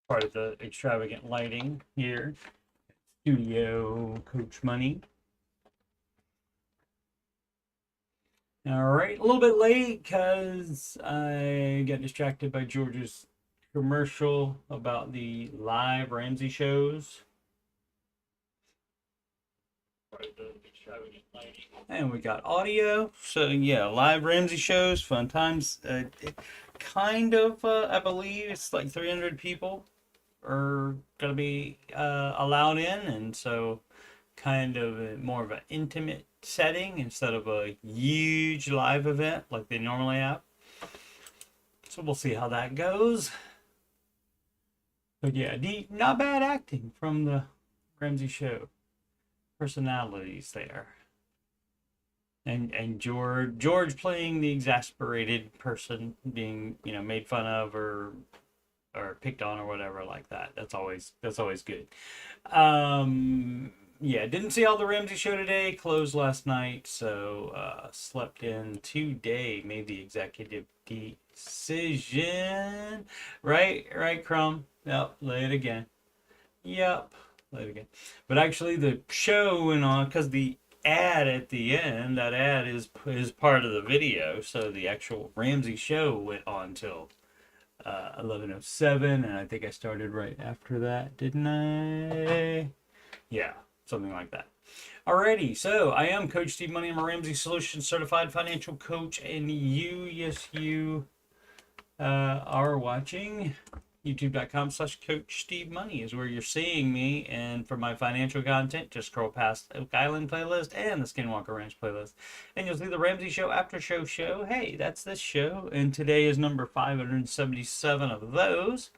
part of the extravagant lighting here. Studio Coach Money. All right, a little bit late because I got distracted by George's commercial about the live Ramsey shows. And we got audio. So yeah, live Ramsey shows, fun times. Kind of, I believe it's like 300 people are gonna be allowed in, and so kind of more of an intimate setting instead of a huge live event like they normally have. So we'll see how that goes. But yeah, not bad acting from the Ramsey show. Personalities there. And George playing the exasperated person being, made fun of or picked on or whatever like that. That's always good. Yeah, didn't see all the Ramsey show today. Closed last night, so slept in today. Made the executive decision. Right, Crumb. Yep, lay it again. Yep, lay it again. But actually, the show went on because the ad at the end. That ad is part of the video, so the actual Ramsey show went on till 11:07, and I think I started right after that, didn't I? Yeah, something like that. Alrighty, so I am Coach Steve Money. I'm a Ramsey Solutions certified financial coach, and yes, you are watching youtube.com/Coach Steve Money is where you're seeing me. And for my financial content, just scroll past Oak Island playlist and the Skinwalker Ranch playlist, and you'll see the Ramsey Show Aftershow show. Hey, that's this show, and today is number 577 of those.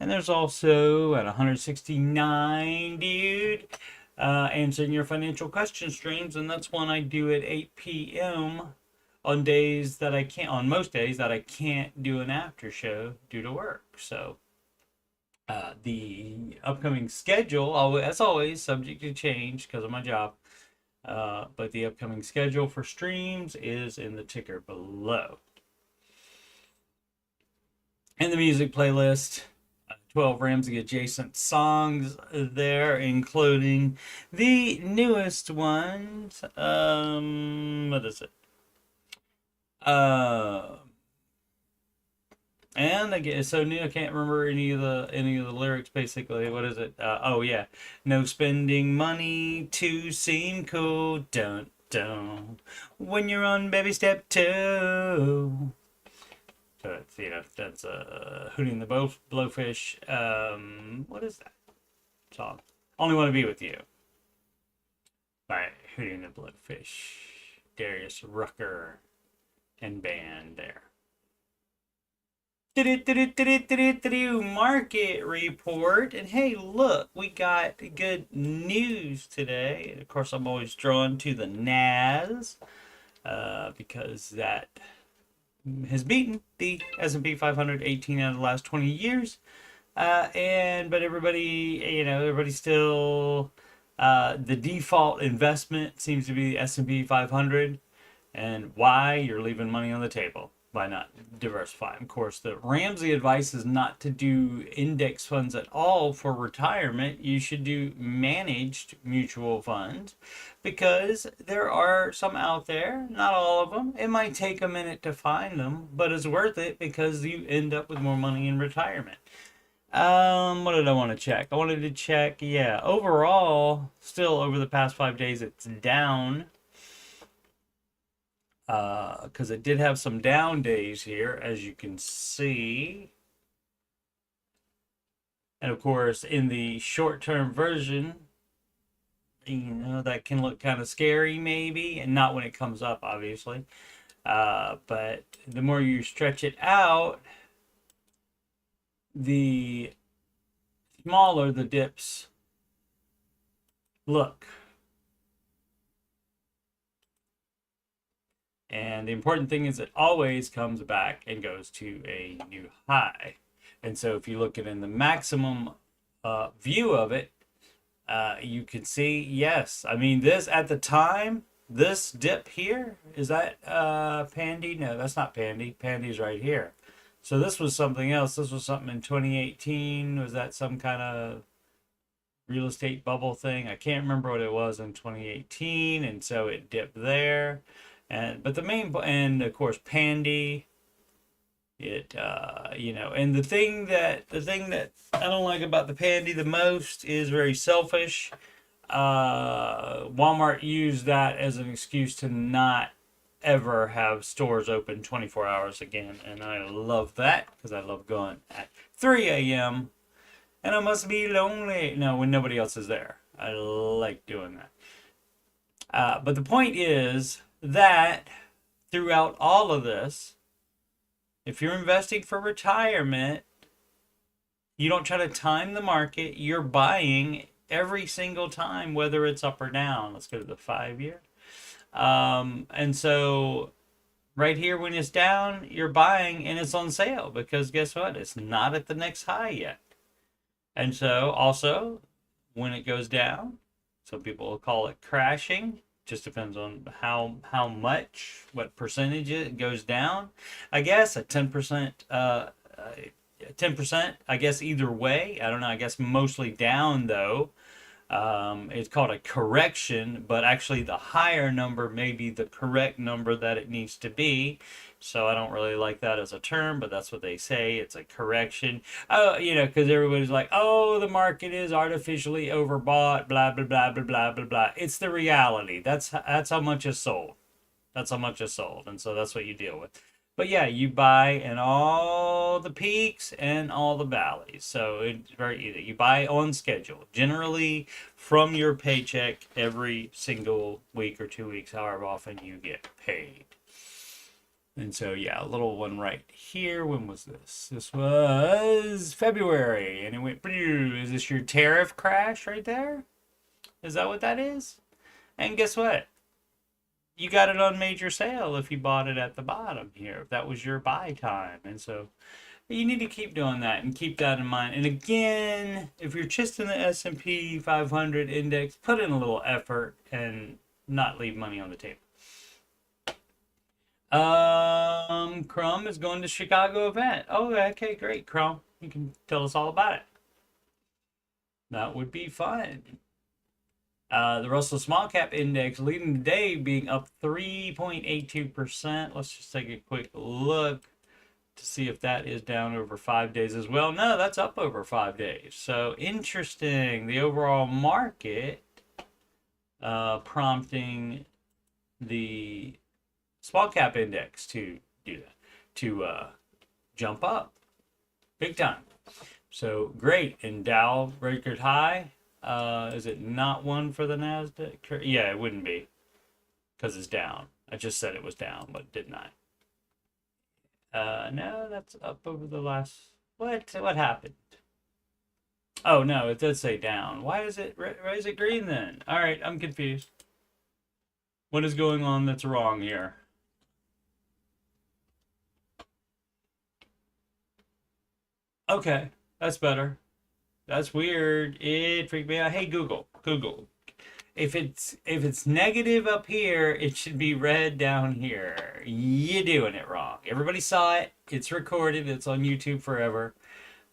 And there's also at 169, dude, answering your financial question streams, and that's one I do at 8 p.m. on most days that I can't do an after show due to work. So the upcoming schedule, as always, subject to change because of my job. But the upcoming schedule for streams is in the ticker below. And the music playlist, 12 Ramsey adjacent songs there, including the newest ones. What is it? And I get it's so new I can't remember any of the lyrics. Basically, what is it? Oh yeah, no spending money to seem cool. Don't when you're on baby step 2. So it's that's Hooting the Blowfish. What is that song? Only Want to Be With You by Hooting the Blowfish. Darius Rucker and band there. Market report. And hey, look, we got good news today. And of course, I'm always drawn to the NAS because that has beaten the S&P 500 18 out of the last 20 years. But everybody still, the default investment seems to be the S&P 500. And why? You're leaving money on the table by not diversifying. Of course, the Ramsey advice is not to do index funds at all for retirement. You should do managed mutual funds because there are some out there, not all of them. It might take a minute to find them, but it's worth it because you end up with more money in retirement. What did I want to check? I wanted to check, overall, still over the past 5 days, it's down. Because it did have some down days here, as you can see. And of course, in the short-term version, that can look kind of scary maybe, and not when it comes up, obviously. But the more you stretch it out, the smaller the dips look. And the important thing is it always comes back and goes to a new high. And so if you look at in the maximum view of it, you can see, yes. I mean, this at the time, this dip here, is that Pandy? No, that's not Pandy. Pandy's right here. So this was something else. This was something in 2018. Was that some kind of real estate bubble thing? I can't remember what it was in 2018, and so it dipped there. But the main, and of course Pandy, and the thing that I don't like about the Pandy the most is very selfish. Walmart used that as an excuse to not ever have stores open 24 hours again, and I love that because I love going at 3 a.m. and I must be lonely. No, when nobody else is there. I like doing that. But the point is that throughout all of this, if you're investing for retirement, you don't try to time the market. You're buying every single time, whether it's up or down. Let's go to the 5-year. And so right here, when it's down, you're buying and it's on sale because guess what? It's not at the next high yet. And so also when it goes down, some people will call it crashing. Just depends on how much, what percentage it goes down. I guess a 10%, 10%, I guess either way. I don't know. I guess mostly down though. It's called a correction, but actually the higher number may be the correct number that it needs to be. So I don't really like that as a term, but that's what they say. It's a correction. Oh, because everybody's like, oh, the market is artificially overbought, blah, blah, blah, blah, blah, blah, blah. It's the reality. That's how much is sold. That's how much is sold. And so that's what you deal with. But yeah, you buy in all the peaks and all the valleys. So it's very easy. You buy on schedule, generally from your paycheck every single week or 2 weeks, however often you get paid. And so, yeah, a little one right here. When was this? This was February. And it went, is this your tariff crash right there? Is that what that is? And guess what? You got it on major sale if you bought it at the bottom here, if that was your buy time. And so you need to keep doing that and keep that in mind. And again, if you're just in the S&P 500 index, put in a little effort and not leave money on the table. Crumb is going to Chicago event. Oh, okay, great, Crumb. You can tell us all about it. That would be fun. The Russell Small Cap Index leading the day being up 3.82%. Let's just take a quick look to see if that is down over 5 days as well. No, that's up over 5 days. So interesting. The overall market prompting the Small Cap Index to do that, to jump up big time. So great. And Dow record high. Is it not one for the NASDAQ? Yeah, it wouldn't be because it's down. I just said it was down, but didn't I? No, that's up over the last. What happened? Oh no, it does say down. Why is it green then? All right, I'm confused. What is going on that's wrong here? Okay, that's better. That's weird. It freaked me out. Hey, Google. If it's negative up here, it should be red down here. You're doing it wrong. Everybody saw it. It's recorded. It's on YouTube forever.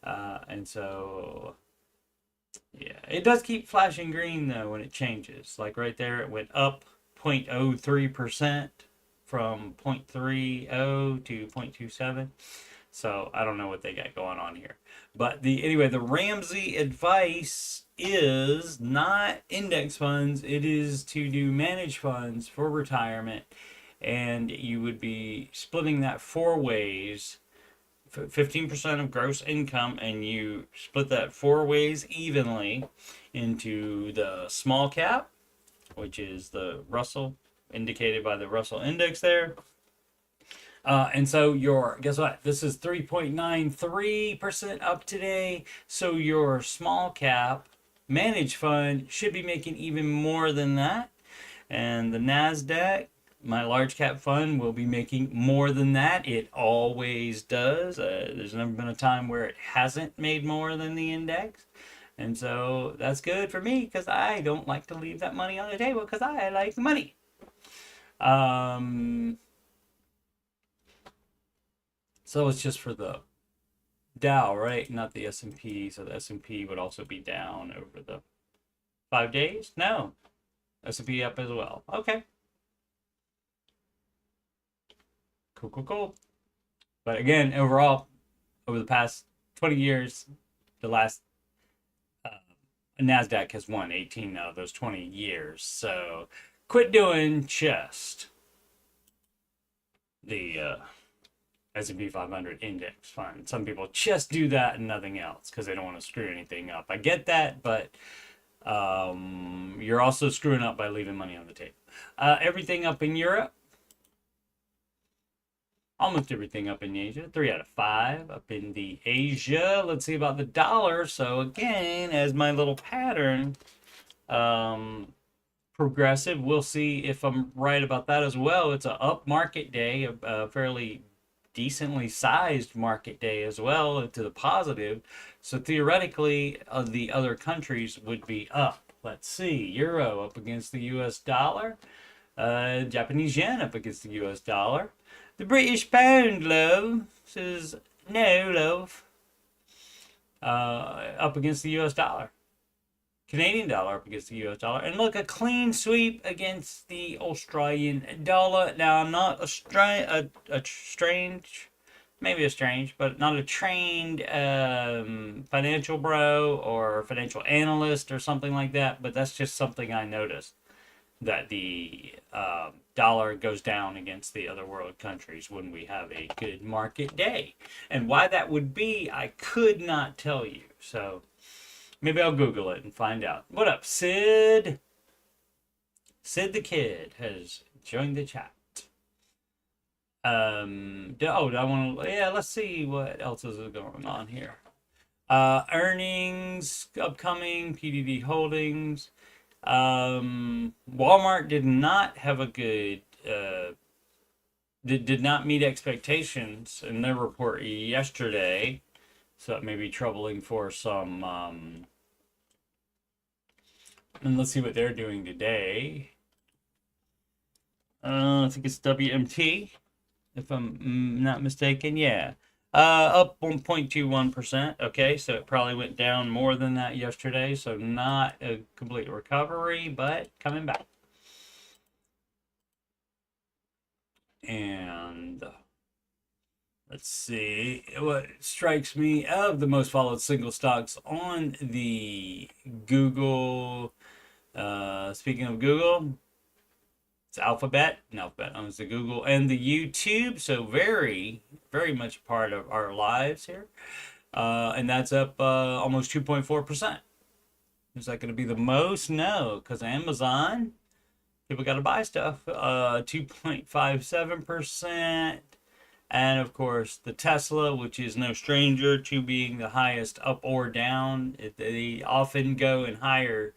And so, yeah. It does keep flashing green, though, when it changes. Like right there, it went up 0.03% from 0.30 to 0.27. So I don't know what they got going on here. But the Ramsey advice is not index funds. It is to do managed funds for retirement. And you would be splitting that 4 ways, 15% of gross income, and you split that 4 ways evenly into the small cap, which is the Russell, indicated by the Russell index there. And so guess what? This is 3.93% up today. So your small cap managed fund should be making even more than that. And the NASDAQ, my large cap fund, will be making more than that. It always does. There's never been a time where it hasn't made more than the index. And so that's good for me because I don't like to leave that money on the table because I like money. So it's just for the Dow, right? Not the S&P. So the S&P would also be down over the 5 days? No. S&P up as well. Okay. Cool, cool, cool. But again, overall, over the past 20 years, the last NASDAQ has won 18 out of those 20 years. So quit doing just the S&P 500 index fund. Some people just do that and nothing else because they don't want to screw anything up. I get that, but you're also screwing up by leaving money on the table. Everything up in Europe. Almost everything up in Asia. 3 out of 5 up in the Asia. Let's see about the dollar. So again, as my little pattern, progressive. We'll see if I'm right about that as well. It's an up market day, a fairly decently sized market day as well to the positive. So theoretically, the other countries would be up. Let's see. Euro up against the US dollar. Japanese yen up against the US dollar. The British pound, love, says no, love. Up against the US dollar. Canadian dollar up against the US dollar. And look, a clean sweep against the Australian dollar. Now, I'm not a strange, maybe a strange, but not a trained financial bro or financial analyst or something like that. But that's just something I noticed, that the dollar goes down against the other world countries when we have a good market day. And why that would be, I could not tell you. So maybe I'll Google it and find out. What up, Sid? Sid the Kid has joined the chat. Let's see what else is going on here. Earnings upcoming, PDD Holdings. Walmart did not have a good, did not meet expectations in their report yesterday. So that may be troubling for some, and let's see what they're doing today. I think it's WMT, if I'm not mistaken. Yeah. Up 1.21%. Okay, so it probably went down more than that yesterday. So not a complete recovery, but coming back. And let's see what strikes me of the most followed single stocks on the Google. Speaking of Google, it's Alphabet. And Alphabet owns the Google and the YouTube. So very, very much part of our lives here. And that's up almost 2.4%. Is that going to be the most? No, because Amazon, people got to buy stuff. 2.57%. And of course, the Tesla, which is no stranger to being the highest up or down. They often go in higher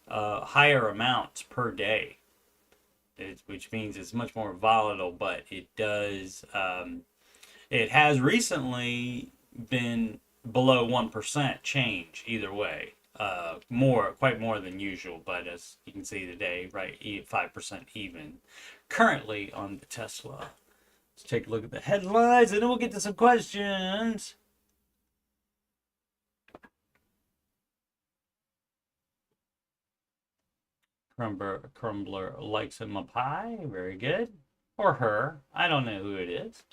amounts per day. Which means it's much more volatile, but it does. It has recently been below 1% change either way. Quite more than usual, but as you can see today, right, 5% even currently on the Tesla. Let's take a look at the headlines, and then we'll get to some questions. Crumbler likes him a pie. Very good. Or her. I don't know who it is.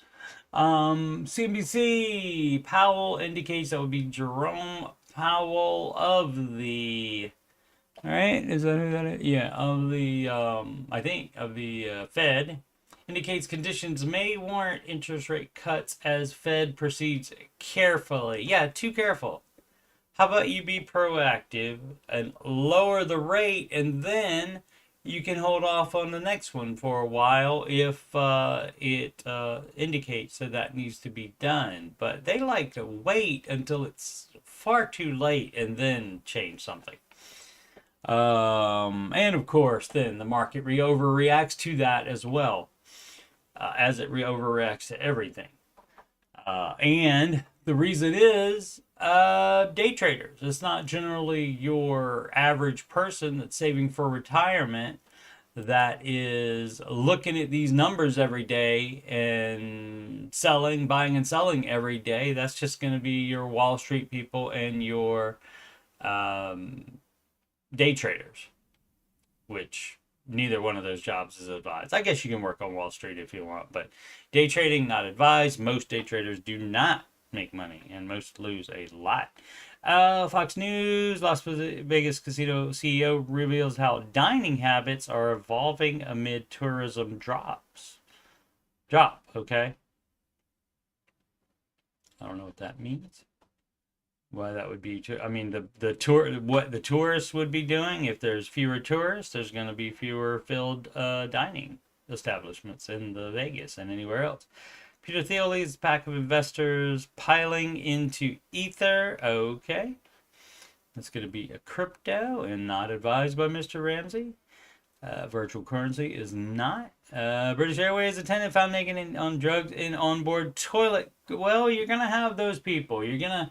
CNBC. Powell indicates that would be Jerome Powell of the... All right. Is that who that is? Yeah. Of the, I think, of the Fed. Indicates conditions may warrant interest rate cuts as Fed proceeds carefully. Yeah, too careful. How about you be proactive and lower the rate, and then you can hold off on the next one for a while if it indicates that needs to be done. But they like to wait until it's far too late and then change something. And of course, then the market overreacts to that as well, as it overreacts to everything. And the reason is day traders. It's not generally your average person that's saving for retirement. that is looking at these numbers every day and selling, buying and selling every day. That's just going to be your Wall Street people and your day traders, which neither one of those jobs is advised. I guess you can work on Wall Street if you want, but day trading not advised. Most day traders do not make money, and most lose a lot. Fox News, Las Vegas casino CEO reveals how dining habits are evolving amid tourism drop, okay? I don't know what that means. Why that would be, I mean, what the tourists would be doing. If there's fewer tourists, there's going to be fewer filled dining establishments in the Vegas and anywhere else. Peter Thiel leads a pack of investors piling into Ether. Okay. That's going to be a crypto and not advised by Mr. Ramsey. Virtual currency is not. British Airways attendant found naked on drugs in onboard toilet. Well, you're going to have those people. You're going to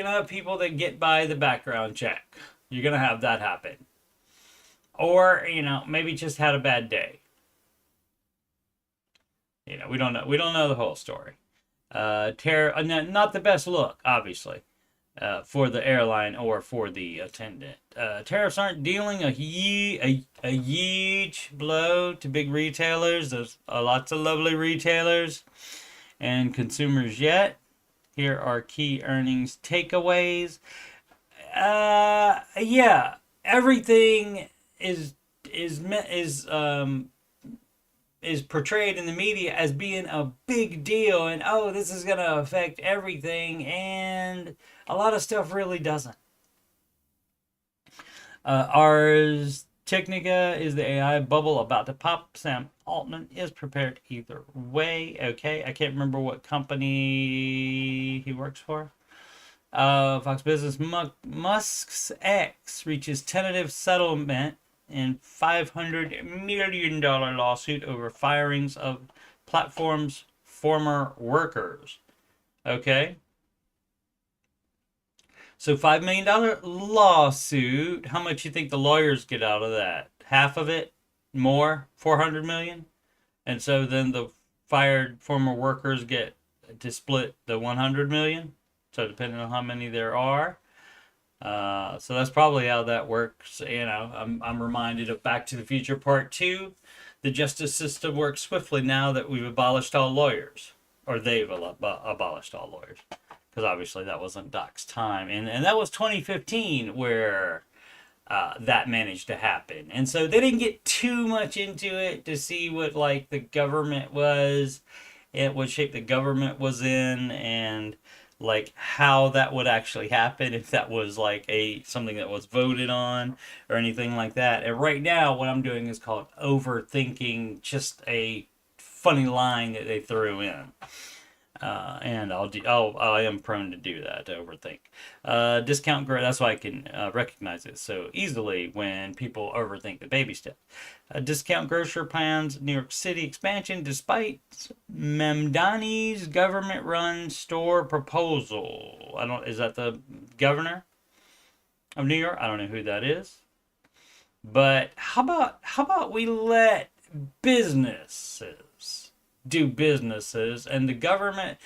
have people that get by the background check. You're going to have that happen. Or, maybe just had a bad day. We don't know. We don't know the whole story. Not the best look, obviously, for the airline or for the attendant. Tariffs aren't dealing a huge blow to big retailers. There's lots of lovely retailers and consumers yet. Here are key earnings takeaways. Yeah, everything is portrayed in the media as being a big deal, and this is gonna affect everything, and a lot of stuff really doesn't. Ars Technica is the AI bubble about to pop. Sam Altman is prepared either way. Okay, I can't remember what company he works for. Fox Business, Musk's ex reaches tentative settlement in $500 million lawsuit over firings of platform's former workers. Okay. So $5 million lawsuit. How much you think the lawyers get out of that? Half of it? More? 400 million? And so then the fired former workers get to split the 100 million? So depending on how many there are. So that's probably how that works. I'm reminded of Back to the Future Part 2. The justice system works swiftly now that we've abolished all lawyers. Or they've abolished all lawyers. Because obviously that wasn't Doc's time. And that was 2015 where that managed to happen. And so they didn't get too much into it to see what the government was, and what shape the government was in, and how that would actually happen if that was something that was voted on or anything like that. And right now what I'm doing is called overthinking just a funny line that they threw in. And I am prone to do that, to overthink. Discount growth, that's why I can recognize it so easily when people overthink the baby steps. Discount grocer plans New York City expansion despite Mamdani's government-run store proposal. Is that the governor of New York? I don't know who that is. But how about we let businesses do businesses, and the government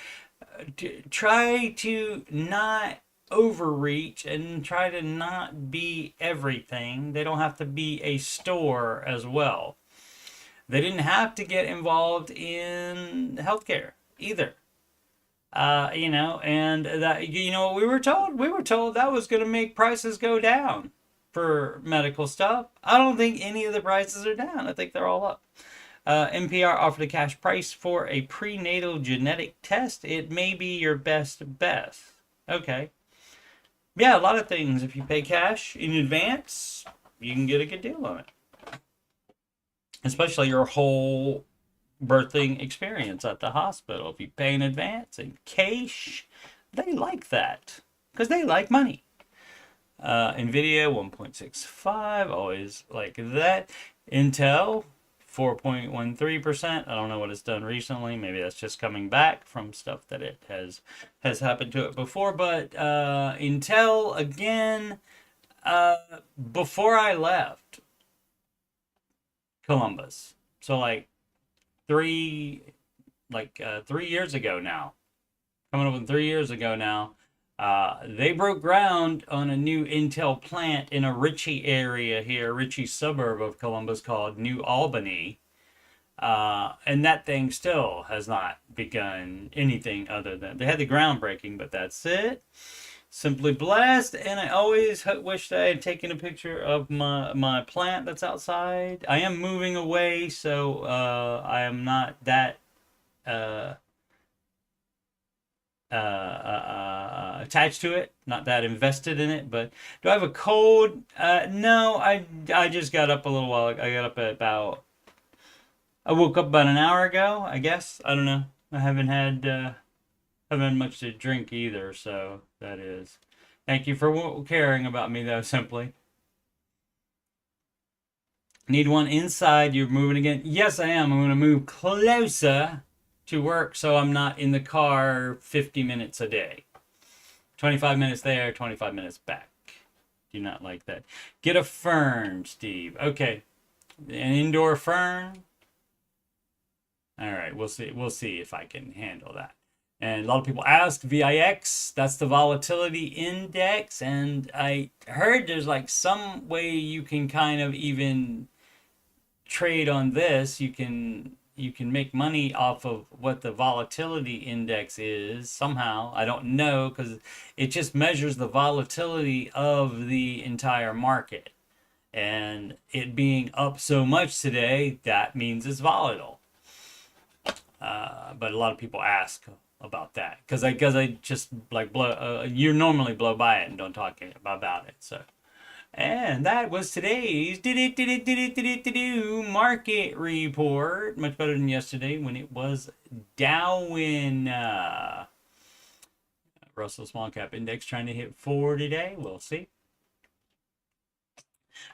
try to not overreach and try to not be everything. They don't have to be a store as well. They didn't have to get involved in healthcare either. And that, what we were told? We were told that was going to make prices go down for medical stuff. I don't think any of the prices are down. I think they're all up. NPR offered a cash price for a prenatal genetic test. It may be your best. Okay. Yeah, a lot of things. If you pay cash in advance, you can get a good deal on it. Especially your whole birthing experience at the hospital. If you pay in advance in cash, they like that because they like money. NVIDIA 1.65, always like that. Intel 4.13%. I don't know what it's done recently. Maybe that's just coming back from stuff that it has happened to it before. But Intel, again, before I left, Columbus. So like 3 years ago now, coming up on 3 years ago now, they broke ground on a new Intel plant in a Ritchie area here, Ritchie suburb of Columbus called New Albany. And that thing still has not begun anything other than they had the groundbreaking, but that's it. Simply blessed, and I always wish that I had taken a picture of my plant that's outside. I am moving away, so I am not that attached to it, not that invested in it. But do I have a cold? No, I just got up a little while. I got up at about. I woke up about an hour ago, I guess. I don't know. I haven't had much to drink either, so that is. Thank you for caring about me, though, simply. Need one inside. You're moving again? Yes, I am. I'm going to move closer to work so I'm not in the car 50 minutes a day. 25 minutes there, 25 minutes back. Do not like that. Get a fern, Steve. Okay. An indoor fern. All right, we'll see. We'll see if I can handle that. And a lot of people ask VIX, that's the volatility index. And I heard there's like some way you can kind of even trade on this. You can make money off of what the volatility index is somehow. I don't know, because it just measures the volatility of the entire market. And it being up so much today, that means it's volatile. But a lot of people ask about that because I just like you normally blow by it and don't talk about it. So, and that was today's market report. Much better than yesterday when it was Darwin. Russell Small Cap Index trying to hit 4 today. We'll see.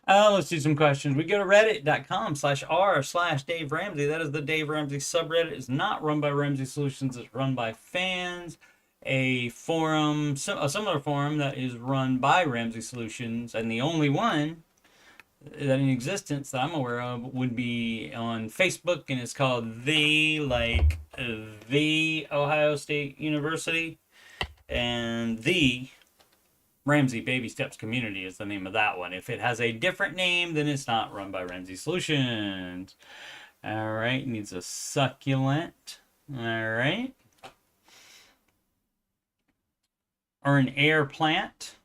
Let's do some questions. We go to reddit.com/r/Dave Ramsey. That is the Dave Ramsey subreddit. It's not run by Ramsey Solutions. It's run by fans. A forum, a similar forum that is run by Ramsey Solutions, and the only one that in existence that I'm aware of would be on Facebook, and it's called the Ohio State University, and the Ramsey Baby Steps Community is the name of that one. If it has a different name, then it's not run by Ramsey Solutions. All right, needs a succulent. All right. Or an air plant.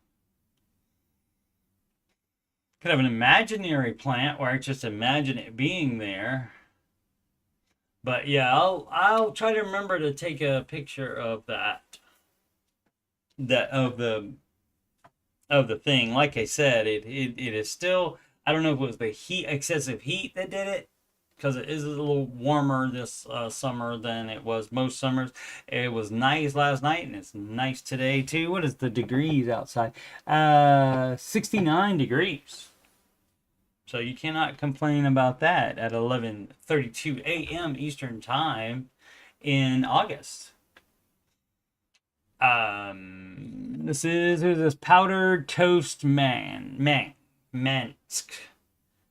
Could have an imaginary plant where I just imagine it being there. But yeah, I'll try to remember to take a picture of that. Of the thing. Like I said, it is still, I don't know if it was the excessive heat that did it, because it is a little warmer this summer than it was most summers. It was nice last night, and it's nice today too. What is the degrees outside? 69 degrees. So you cannot complain about that at 11:32 a.m. Eastern Time in August. Who's this? Powdered Toast Mansk.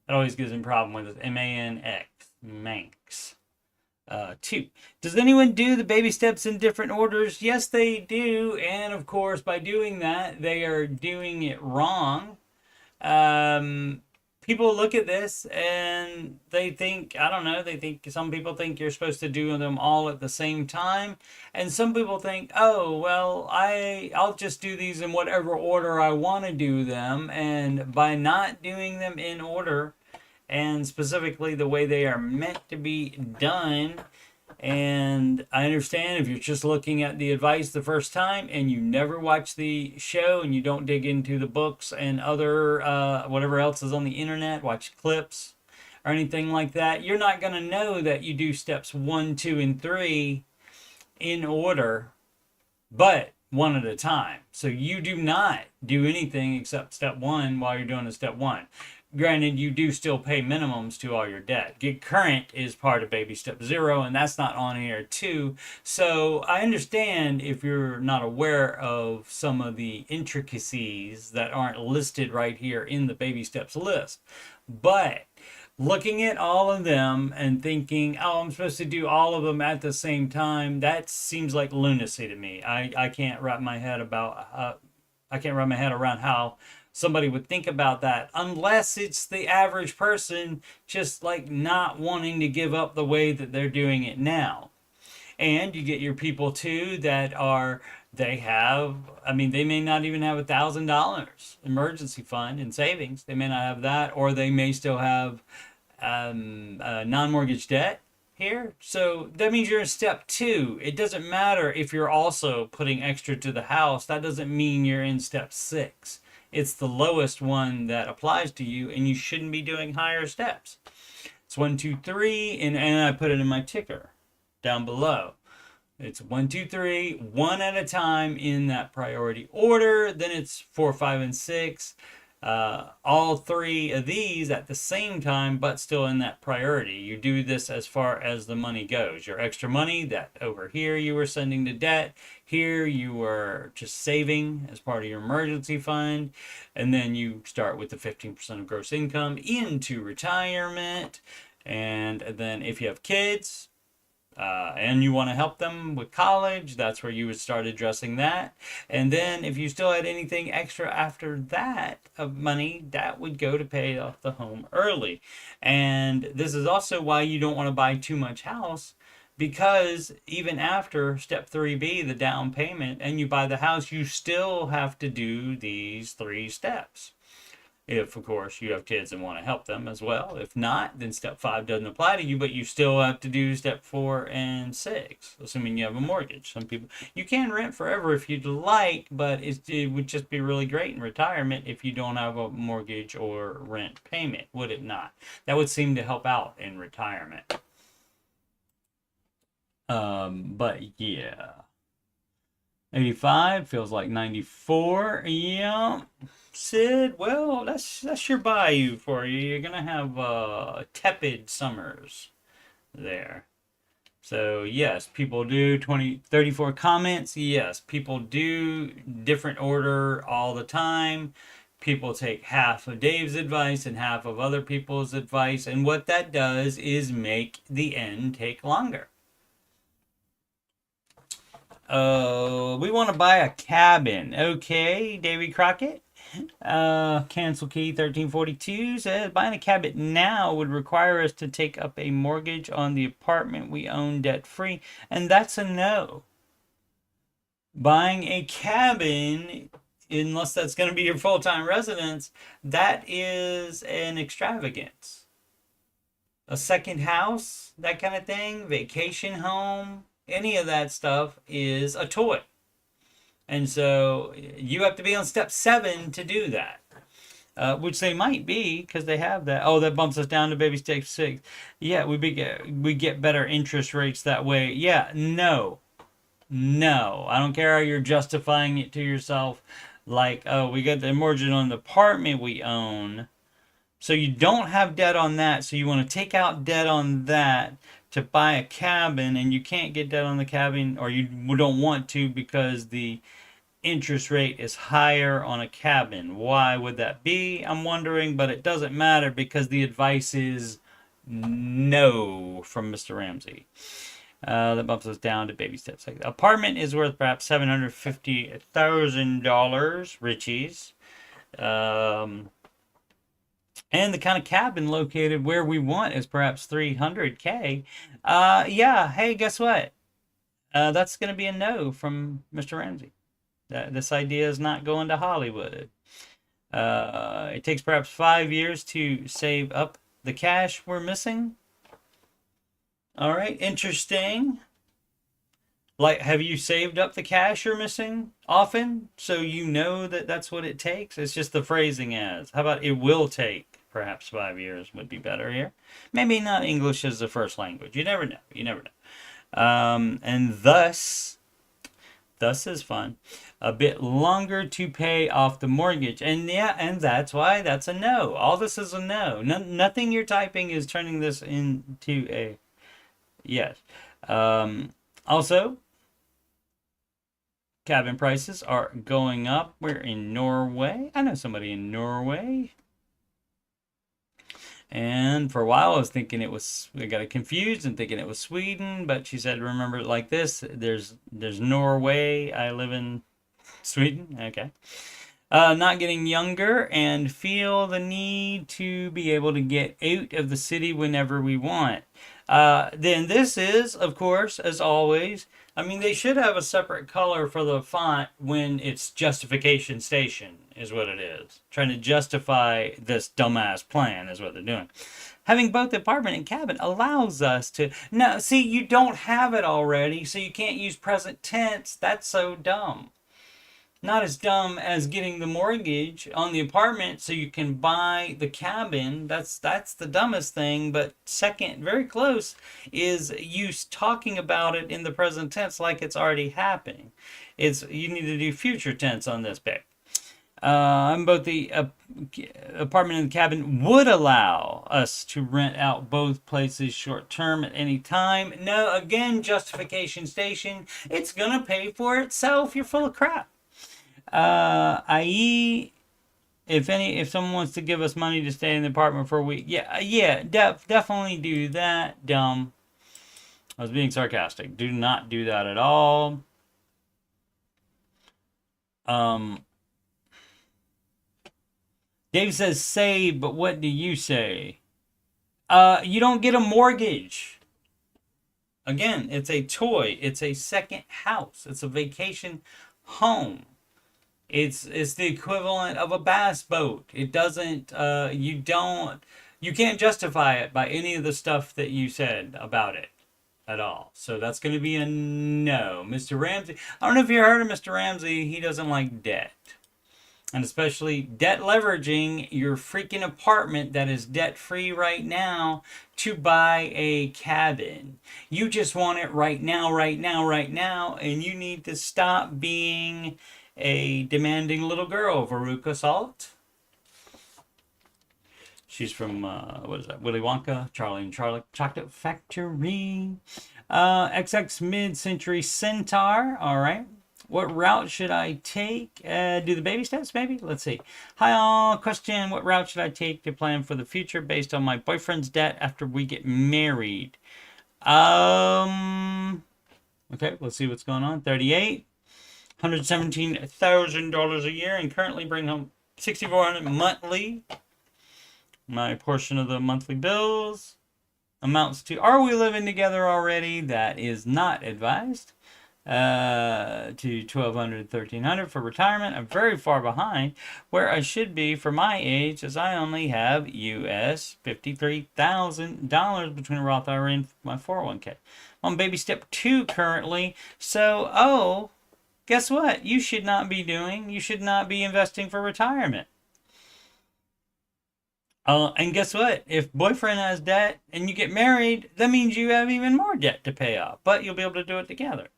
That always gives him a problem with it. M-A-N-X. Manx. 2. Does anyone do the baby steps in different orders? Yes, they do. And of course, by doing that, they are doing it wrong. People look at this and they think, I don't know, some people think you're supposed to do them all at the same time. And some people think, oh, well, I'll just do these in whatever order I want to do them. And by not doing them in order, and specifically the way they are meant to be done, and I understand if you're just looking at the advice the first time and you never watch the show and you don't dig into the books and other whatever else is on the internet, watch clips or anything like that, you're not going to know that you do steps 1, 2, and 3 in order, but one at a time. So you do not do anything except step 1 while you're doing the step 1. Granted, you do still pay minimums to all your debt. Get current is part of baby step 0, and that's not on here too. So I understand if you're not aware of some of the intricacies that aren't listed right here in the baby steps list. But looking at all of them and thinking, oh, I'm supposed to do all of them at the same time, that seems like lunacy to me. I can't wrap my head about I can't wrap my head around how somebody would think about that, unless it's the average person just like not wanting to give up the way that they're doing it now. And you get your people too that are, they have, I mean, they may not even have $1,000 emergency fund in savings. They may not have that, or they may still have non-mortgage debt here. So that means you're in step two. It doesn't matter if you're also putting extra to the house. That doesn't mean you're in step six. It's the lowest one that applies to you, and you shouldn't be doing higher steps. It's 1, 2, 3, and I put it in my ticker down below. It's 1, 2, 3, one at a time in that priority order. Then it's 4, 5, and 6. All three of these at the same time, but still in that priority. You do this as far as the money goes. Your extra money that over here you were sending to debt, here you were just saving as part of your emergency fund, and then you start with the 15% of gross income into retirement. And then if you have kids, and you want to help them with college, that's where you would start addressing that. And then if you still had anything extra after that of money, that would go to pay off the home early. And this is also why you don't want to buy too much house, because even after step 3B, the down payment, and you buy the house, you still have to do these 3 steps. If, of course, you have kids and want to help them as well. If not, then step 5 doesn't apply to you, but you still have to do step 4 and 6, assuming you have a mortgage. Some people, you can rent forever if you'd like, but it would just be really great in retirement if you don't have a mortgage or rent payment, would it not? That would seem to help out in retirement. But yeah. 85 feels like 94. Yeah. Sid, well, that's your bayou for you. You're gonna have tepid summers there. So yes, people do 34 comments. Yes, people do different order all the time. People take half of Dave's advice and half of other people's advice, and what that does is make the end take longer. We want to buy a cabin. Okay, Davy Crockett. Cancel key 1342 says buying a cabin now would require us to take up a mortgage on the apartment we own debt free, and that's a no. Buying a cabin, unless that's going to be your full-time residence, that is an extravagance. A second house, that kind of thing, vacation home, any of that stuff is a toy. And so you have to be on step 7 to do that. Which they might be, because they have that. Oh, that bumps us down to baby step 6. Yeah, we get better interest rates that way. Yeah, no. I don't care how you're justifying it to yourself. Like, oh, we got the mortgage on the apartment we own. So you don't have debt on that. So you want to take out debt on that to buy a cabin, and you can't get debt on the cabin, or you don't want to, because the interest rate is higher on a cabin. Why would that be? I'm wondering, but it doesn't matter, because the advice is no from Mr. Ramsey. That bumps us down to baby steps. Like, apartment is worth perhaps $750,000, Richie's. And the kind of cabin located where we want is perhaps $300K. Yeah, hey, guess what? That's going to be a no from Mr. Ramsey. This idea is not going to Hollywood. It takes perhaps 5 years to save up the cash we're missing. All right, interesting. Like, have you saved up the cash you're missing often? So you know that that's what it takes? It's just the phrasing as. How about it will take perhaps 5 years would be better here. Maybe not English as the first language. You never know. And thus is fun. A bit longer to pay off the mortgage. And yeah, and that's why that's a no. All this is a no. Nothing you're typing is turning this into a yes. Also, cabin prices are going up. We're in Norway. I know somebody in Norway. And for a while I was thinking I got it confused and thinking it was Sweden, but she said, remember it like this, there's Norway, I live in Sweden, okay. Not getting younger and feel the need to be able to get out of the city whenever we want. Then this is, of course, as always, I mean, they should have a separate color for the font when it's justification station, is what it is. Trying to justify this dumbass plan is what they're doing. Having both apartment and cabin allows us to... No, see, you don't have it already, so you can't use present tense. That's so dumb. Not as dumb as getting the mortgage on the apartment so you can buy the cabin. That's the dumbest thing. But second, very close, is you talking about it in the present tense like it's already happening. You need to do future tense on this bit. Both the apartment and the cabin would allow us to rent out both places short term at any time. No, again, justification station. It's gonna pay for itself. You're full of crap. I.e., if someone wants to give us money to stay in the apartment for a week, definitely do that. Dumb. I was being sarcastic. Do not do that at all. Dave says save, but what do you say? You don't get a mortgage. Again, it's a toy. It's a second house. It's a vacation home. It's the equivalent of a bass boat. It doesn't, you can't justify it by any of the stuff that you said about it at all. So that's going to be a no. Mr. Ramsey, I don't know if you heard of Mr. Ramsey, he doesn't like debt. And especially debt leveraging your freaking apartment that is debt-free right now to buy a cabin. You just want it right now, and you need to stop being a demanding little girl, Veruca Salt. She's from, what is that, Willy Wonka, Charlie and Charlie Chocolate Factory. XX Mid-Century Centaur, all right. What route should I take? Do the baby steps, maybe? Let's see. Hi all, question, what route should I take to plan for the future based on my boyfriend's debt after we get married? Okay, let's see what's going on. 38. $117,000 a year and currently bring home $6,400 monthly. My portion of the monthly bills amounts to, are we living together already? That is not advised. To $1,200, $1,300 for retirement. I'm very far behind where I should be for my age, as I only have US $53,000 between Roth IRA and my 401k. I'm on baby step 2 currently. So, guess what? You should not be investing for retirement. And guess what? If boyfriend has debt and you get married, that means you have even more debt to pay off. But you'll be able to do it together.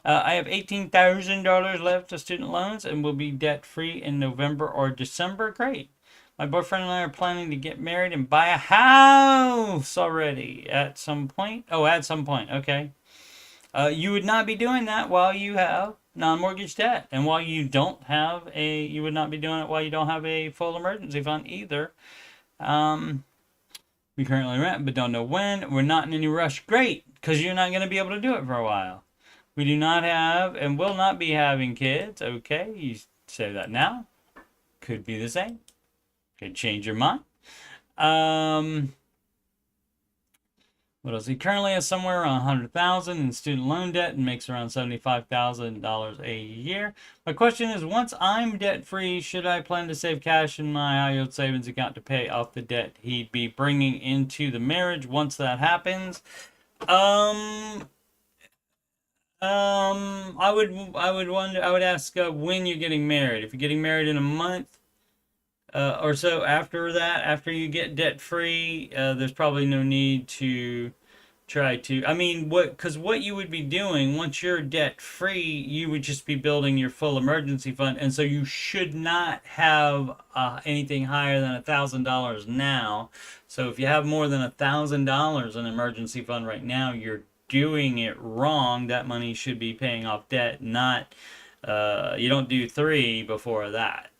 I have $18,000 left of student loans and will be debt-free in November or December. Great. My boyfriend and I are planning to get married and buy a house already at some point. Oh, at some point. Okay. You would not be doing that while you have non-mortgage debt. And while you don't have you would not be doing it while you don't have a full emergency fund either. We currently rent, but don't know when. We're not in any rush. Great, because you're not going to be able to do it for a while. We do not have and will not be having kids. Okay, you say that now. Could be the same. Could change your mind. What else? He currently has somewhere around $100,000 in student loan debt and makes around $75,000 a year. My question is, once I'm debt-free, should I plan to save cash in my high-yield savings account to pay off the debt he'd be bringing into the marriage once that happens? I would ask when you're getting married. If you're getting married in a month or so after that, after you get debt free, there's probably no need to try to, because what you would be doing once you're debt free, you would just be building your full emergency fund, and so you should not have anything higher than $1,000 now. So if you have more than $1,000 in emergency fund right now, you're doing it wrong. That money should be paying off debt, not you don't do 3 before that.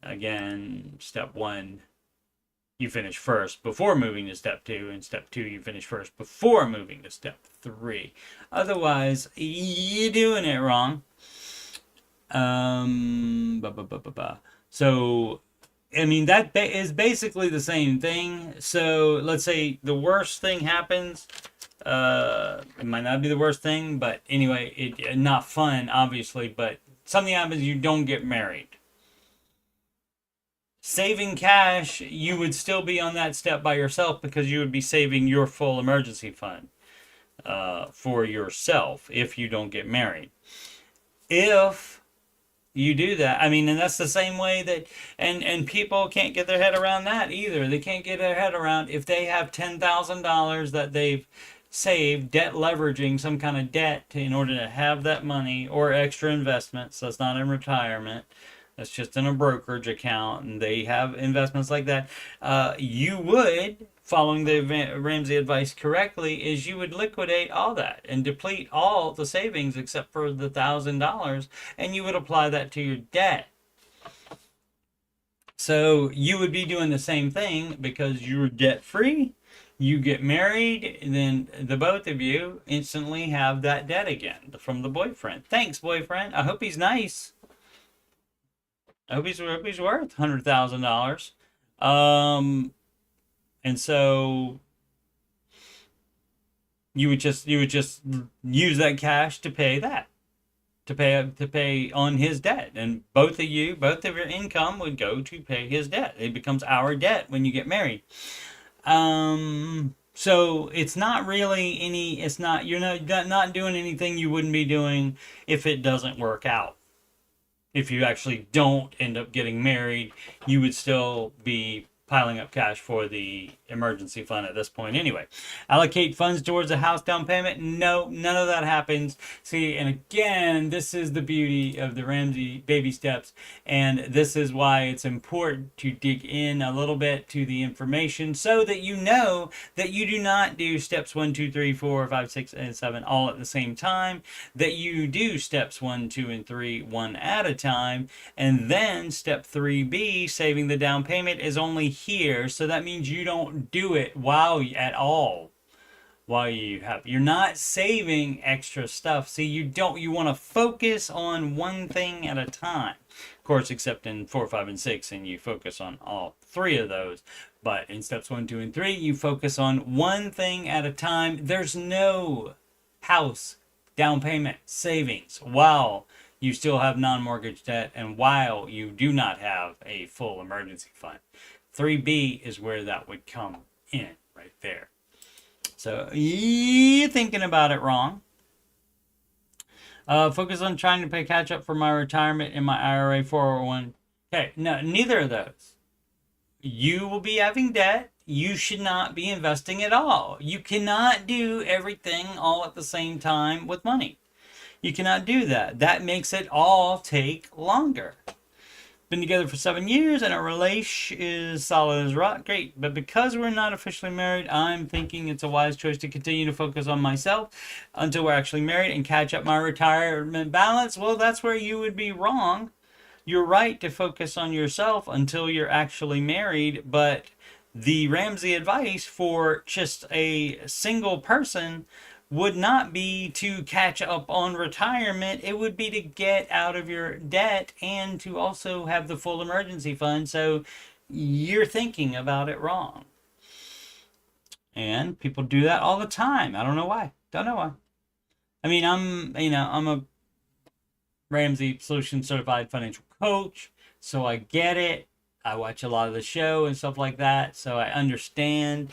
Again, step 1, you finish first before moving to step 2, and step 2 you finish first before moving to step 3. Otherwise, you're doing it wrong. So, I mean, that is basically the same thing. So, let's say the worst thing happens. It might not be the worst thing, but anyway, it not fun, obviously, but something happens, you don't get married. Saving cash, you would still be on that step by yourself because you would be saving your full emergency fund for yourself if you don't get married. If you do that, I mean, and that's the same way that, and people can't get their head around that either. They can't get their head around if they have $10,000 that they've saved, debt leveraging some kind of debt in order to have that money, or extra investments. That's not in retirement. That's just in a brokerage account, and they have investments like that. You would, following the Ramsey advice correctly, is you would liquidate all that and deplete all the savings except for the $1,000, and you would apply that to your debt. So you would be doing the same thing because you're debt free. You get married, and then the both of you instantly have that debt again from the boyfriend. Thanks, boyfriend. I hope he's nice. I hope he's worth $100,000. And so you would just use that cash to pay that, to pay on his debt, and both of your income would go to pay his debt. It becomes our debt when you get married. So it's not really you're not doing anything you wouldn't be doing if it doesn't work out. If you actually don't end up getting married, you would still be piling up cash for the emergency fund at this point anyway. Allocate funds towards a house down payment? No, none of that happens. See, and again, this is the beauty of the Ramsey baby steps, and this is why it's important to dig in a little bit to the information so that you know that you do not do steps 1, 2, 3, 4, 5, 6, and 7 all at the same time, that you do steps 1, 2, and 3 one at a time, and then step 3B, saving the down payment, is only here. So that means you don't do it while you're not saving extra stuff. See, you want to focus on one thing at a time, of course, except in 4, 5, and 6, and you focus on all 3 of those. But in steps 1, 2, and 3, you focus on one thing at a time. There's no house down payment savings while you still have non-mortgage debt and while you do not have a full emergency fund. 3B is where that would come in right there. So you're thinking about it wrong. Focus on trying to pay catch up for my retirement in my IRA 401. Okay, no, neither of those. You will be having debt. You should not be investing at all. You cannot do everything all at the same time with money. You cannot do that. That makes it all take longer. Been together for 7 years and our relation is solid as rock. Great. But because we're not officially married, I'm thinking it's a wise choice to continue to focus on myself until we're actually married and catch up my retirement balance. Well, that's where you would be wrong. You're right to focus on yourself until you're actually married, but the Ramsey advice for just a single person would not be to catch up on retirement. It would be to get out of your debt and to also have the full emergency fund. So you're thinking about it wrong. And people do that all the time. I don't know why. Don't know why. I mean, I'm a Ramsey Solution Certified Financial Coach, so I get it. I watch a lot of the show and stuff like that, so I understand.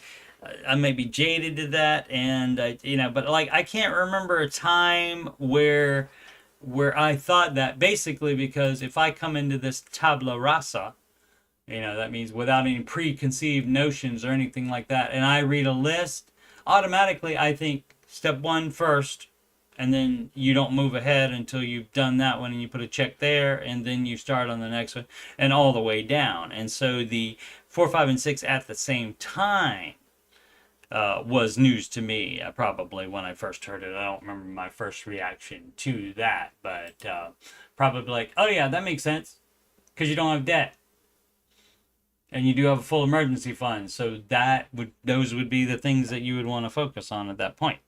I may be jaded to that, and but like I can't remember a time where I thought that, basically because if I come into this tabula rasa, that means without any preconceived notions or anything like that, and I read a list, automatically I think step 1 first, and then you don't move ahead until you've done that one and you put a check there, and then you start on the next one and all the way down. And so the 4, 5, and 6 at the same time was news to me, probably when I first heard it. I don't remember my first reaction to that, but probably like, oh yeah, that makes sense because you don't have debt. And you do have a full emergency fund, so those would be the things that you would want to focus on at that point.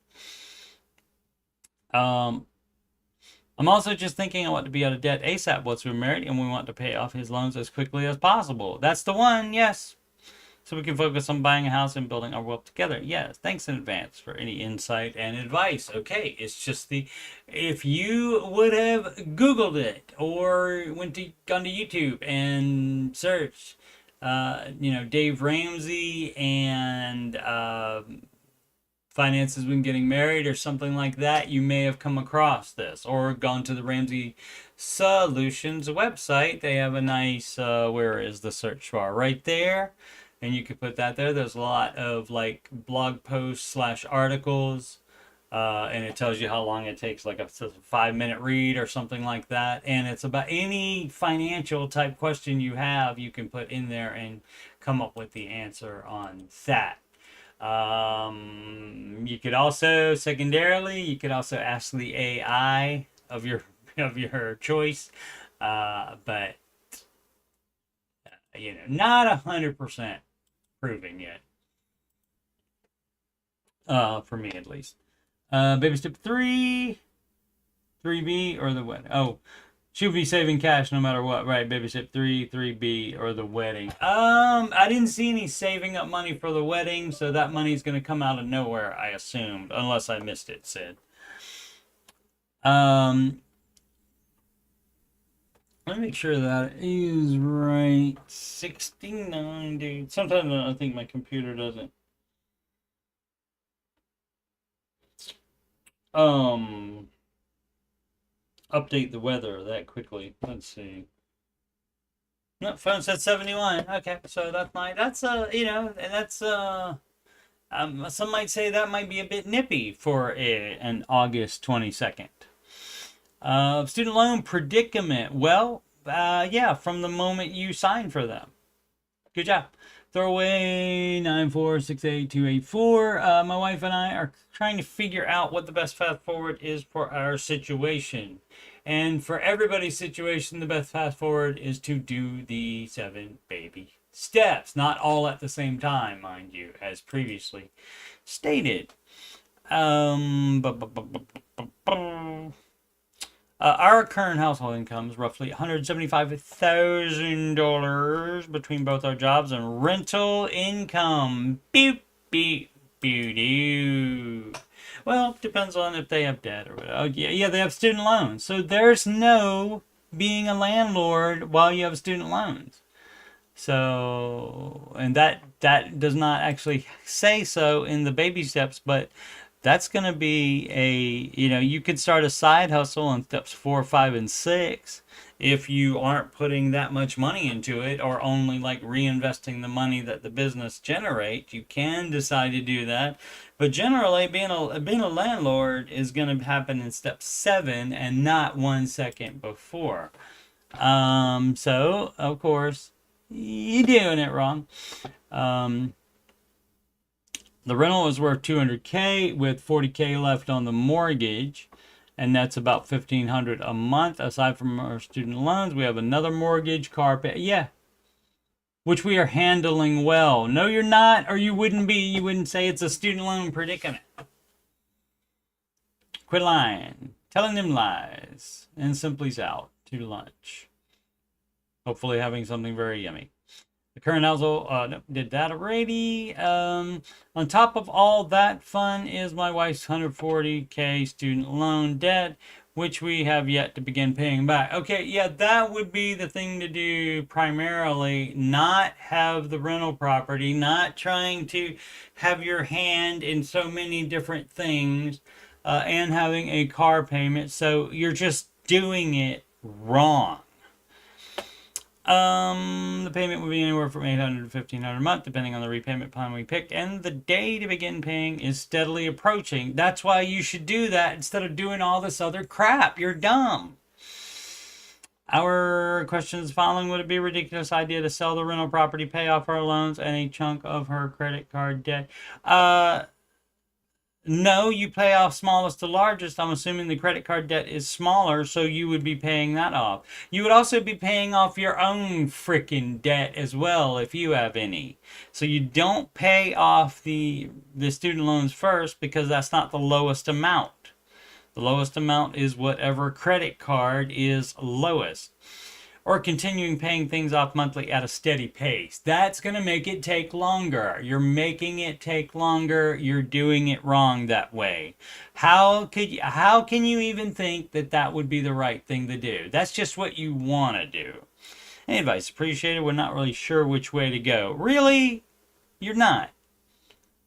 I'm also just thinking I want to be out of debt ASAP once we're married, and we want to pay off his loans as quickly as possible. That's the one, yes. So we can focus on buying a house and building our wealth together. Yes, thanks in advance for any insight and advice. Okay, it's just if you would have Googled it or gone to YouTube and searched, Dave Ramsey and finances when getting married or something like that, you may have come across this or gone to the Ramsey Solutions website. They have a nice, where is the search bar? Right there. And you could put that there. There's a lot of like blog posts / articles. And it tells you how long it takes, like a 5-minute read or something like that. And it's about any financial type question you have, you can put in there and come up with the answer on that. You could also, secondarily, you could also ask the AI of your choice, but not 100% proven yet. For me at least. Baby step 3B or the wedding. Oh, she'll be saving cash no matter what, right? Baby step 3B or the wedding. I didn't see any saving up money for the wedding, so that money's gonna come out of nowhere, I assumed, unless I missed it, Sid. Let me make sure that is right. 69, dude. Sometimes I think my computer doesn't. Update the weather that quickly. Let's see. No, phone said 71. Okay, so some might say that might be a bit nippy for an August 22nd. Student loan predicament. Well, yeah, from the moment you sign for them. Good job. Throwaway 9468284. My wife and I are trying to figure out what the best path forward is for our situation. And for everybody's situation, the best path forward is to do the 7 baby steps. Not all at the same time, mind you, as previously stated. Our current household income is roughly $175,000 between both our jobs and rental income. Beep, beep, doo. Well, depends on if they have debt or whatever. Oh, yeah, they have student loans. So there's no being a landlord while you have student loans. So, and that does not actually say so in the baby steps, but that's going to be you could start a side hustle on steps 4, 5, and 6 if you aren't putting that much money into it or only like reinvesting the money that the business generates. You can decide to do that. But generally, being a landlord is going to happen in step 7 and not 1 second before. So, of course, you're doing it wrong. The rental is worth $200K with $40K left on the mortgage, and that's about $1,500 a month. Aside from our student loans, we have another mortgage, car pay. Yeah, which we are handling well. No, you're not, or you wouldn't be. You wouldn't say it's a student loan predicament. Quit lying, telling them lies, and simply's out to lunch. Hopefully having something very yummy. The current household, did that already. On top of all that fun is my wife's $140K student loan debt, which we have yet to begin paying back. Okay, yeah, that would be the thing to do primarily. Not have the rental property, not trying to have your hand in so many different things, and having a car payment. So you're just doing it wrong. The payment would be anywhere from $800 to $1,500 a month, depending on the repayment plan we pick, and the day to begin paying is steadily approaching. That's why you should do that instead of doing all this other crap. You're dumb. Our questions following: would it be a ridiculous idea to sell the rental property, pay off our loans, and a chunk of her credit card debt? No, you pay off smallest to largest. I'm assuming the credit card debt is smaller, so you would be paying that off. You would also be paying off your own freaking debt as well if you have any. So you don't pay off the student loans first because that's not the lowest amount. The lowest amount is whatever credit card is lowest. Or continuing paying things off monthly at a steady pace. That's going to make it take longer. You're making it take longer. You're doing it wrong that way. How can you even think that that would be the right thing to do? That's just what you want to do. Any advice appreciated. We're not really sure which way to go. Really? You're not.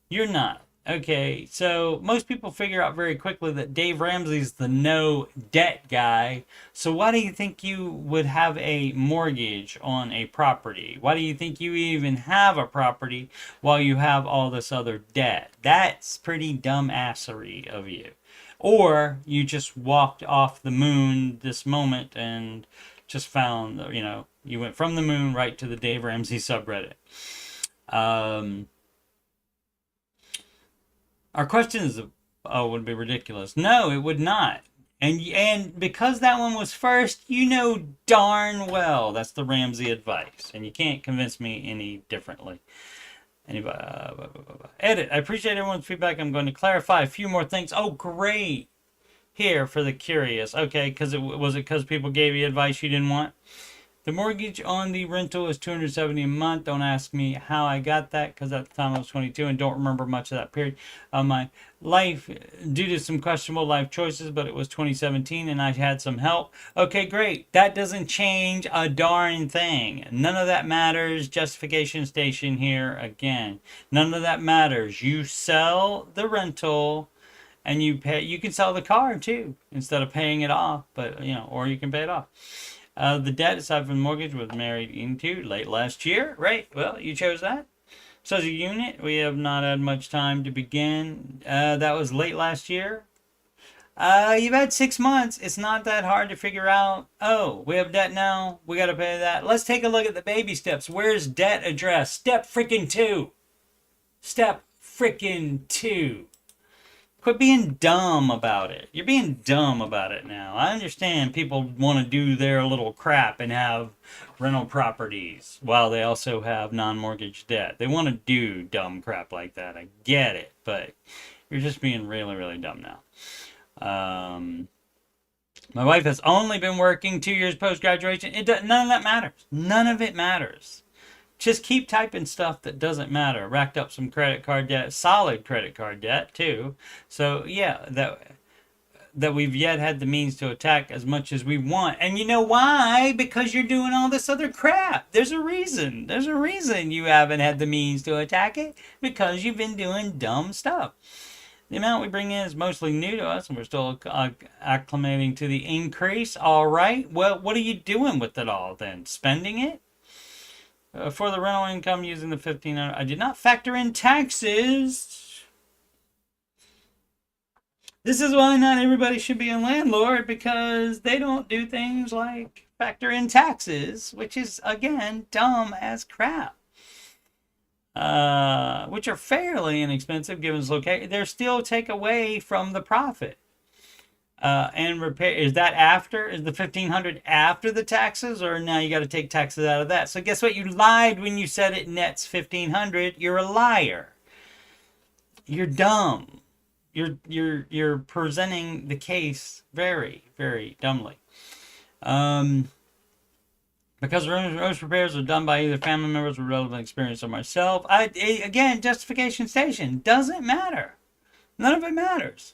You're not. Okay, so most people figure out very quickly that Dave Ramsey's the no debt guy. So why do you think you would have a mortgage on a property? Why do you think you even have a property while you have all this other debt? That's pretty dumbassery of you. Or you just walked off the moon this moment and just found, you went from the moon right to the Dave Ramsey subreddit. Our question is, would be ridiculous. No, it would not. And because that one was first, you know darn well that's the Ramsey advice. And you can't convince me any differently. Anybody, edit. I appreciate everyone's feedback. I'm going to clarify a few more things. Oh, great. Here for the curious. Okay, was it because people gave you advice you didn't want? The mortgage on the rental is $270 a month. Don't ask me how I got that because at the time I was 22 and don't remember much of that period of my life due to some questionable life choices, but it was 2017 and I had some help. Okay, great. That doesn't change a darn thing. None of that matters. Justification station here again. None of that matters. You sell the rental and you pay. You can sell the car too instead of paying it off, but or you can pay it off. The debt aside from the mortgage was married into late last year, right? Well, you chose that. So as a unit, we have not had much time to begin. That was late last year. You've had 6 months. It's not that hard to figure out. Oh, we have debt now. We got to pay that. Let's take a look at the baby steps. Where's debt addressed? Step freaking 2. Step freaking 2. Quit being dumb about it. You're being dumb about it now. I understand people want to do their little crap and have rental properties while they also have non-mortgage debt. They want to do dumb crap like that. I get it, but you're just being really, really dumb now. My wife has only been working 2 years post-graduation. None of that matters. None of it matters. Just keep typing stuff that doesn't matter. Racked up some credit card debt, solid credit card debt too. So yeah, that we've yet had the means to attack as much as we want. And you know why? Because you're doing all this other crap. There's a reason. There's a reason you haven't had the means to attack it. Because you've been doing dumb stuff. The amount we bring in is mostly new to us, and we're still acclimating to the increase. All right. Well, what are you doing with it all then? Spending it? For the rental income using the $1,500, I did not factor in taxes. This is why not everybody should be a landlord, because they don't do things like factor in taxes, which is, again, dumb as crap. Which are fairly inexpensive given its location. They're still take away from the profit. And repair, is that after? Is the $1,500 after the taxes, or now you got to take taxes out of that? So guess what? You lied when you said it nets $1,500. You're a liar. You're dumb. You're presenting the case very, very dumbly. Because roast repairs are done by either family members with relevant experience or myself. Again, justification station doesn't matter. None of it matters.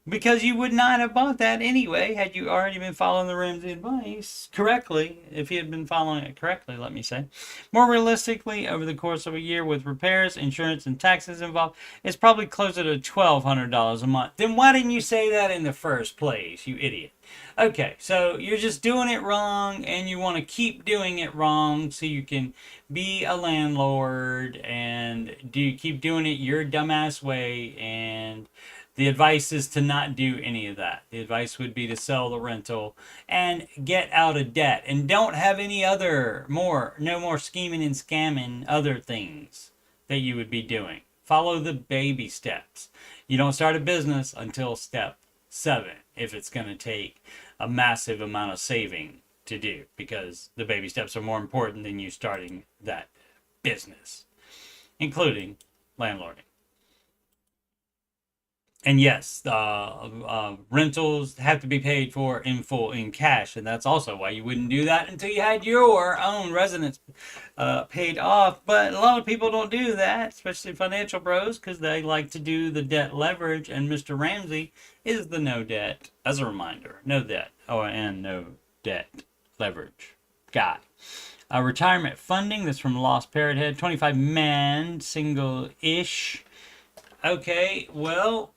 Because you would not have bought that anyway had you already been following the Ramsey advice correctly. If you had been following it correctly, let me say. More realistically, over the course of a year with repairs, insurance, and taxes involved, it's probably closer to $1,200 a month. Then why didn't you say that in the first place, you idiot? Okay, so you're just doing it wrong, and you want to keep doing it wrong so you can be a landlord and keep doing it your dumbass way. And the advice is to not do any of that. The advice would be to sell the rental and get out of debt. And don't have any no more scheming and scamming other things that you would be doing. follow the baby steps. You don't start a business until step 7 if it's going to take a massive amount of saving to do, because the baby steps are more important than you starting that business, including landlording. And yes, rentals have to be paid for in full in cash, and that's also why you wouldn't do that until you had your own residence paid off. But a lot of people don't do that, especially financial bros, because they like to do the debt leverage, and Mr. Ramsey is the no debt, as a reminder, no debt, and no debt leverage guy. Retirement funding, this from Lost Parrot Head, 25 man, single-ish. Okay, well,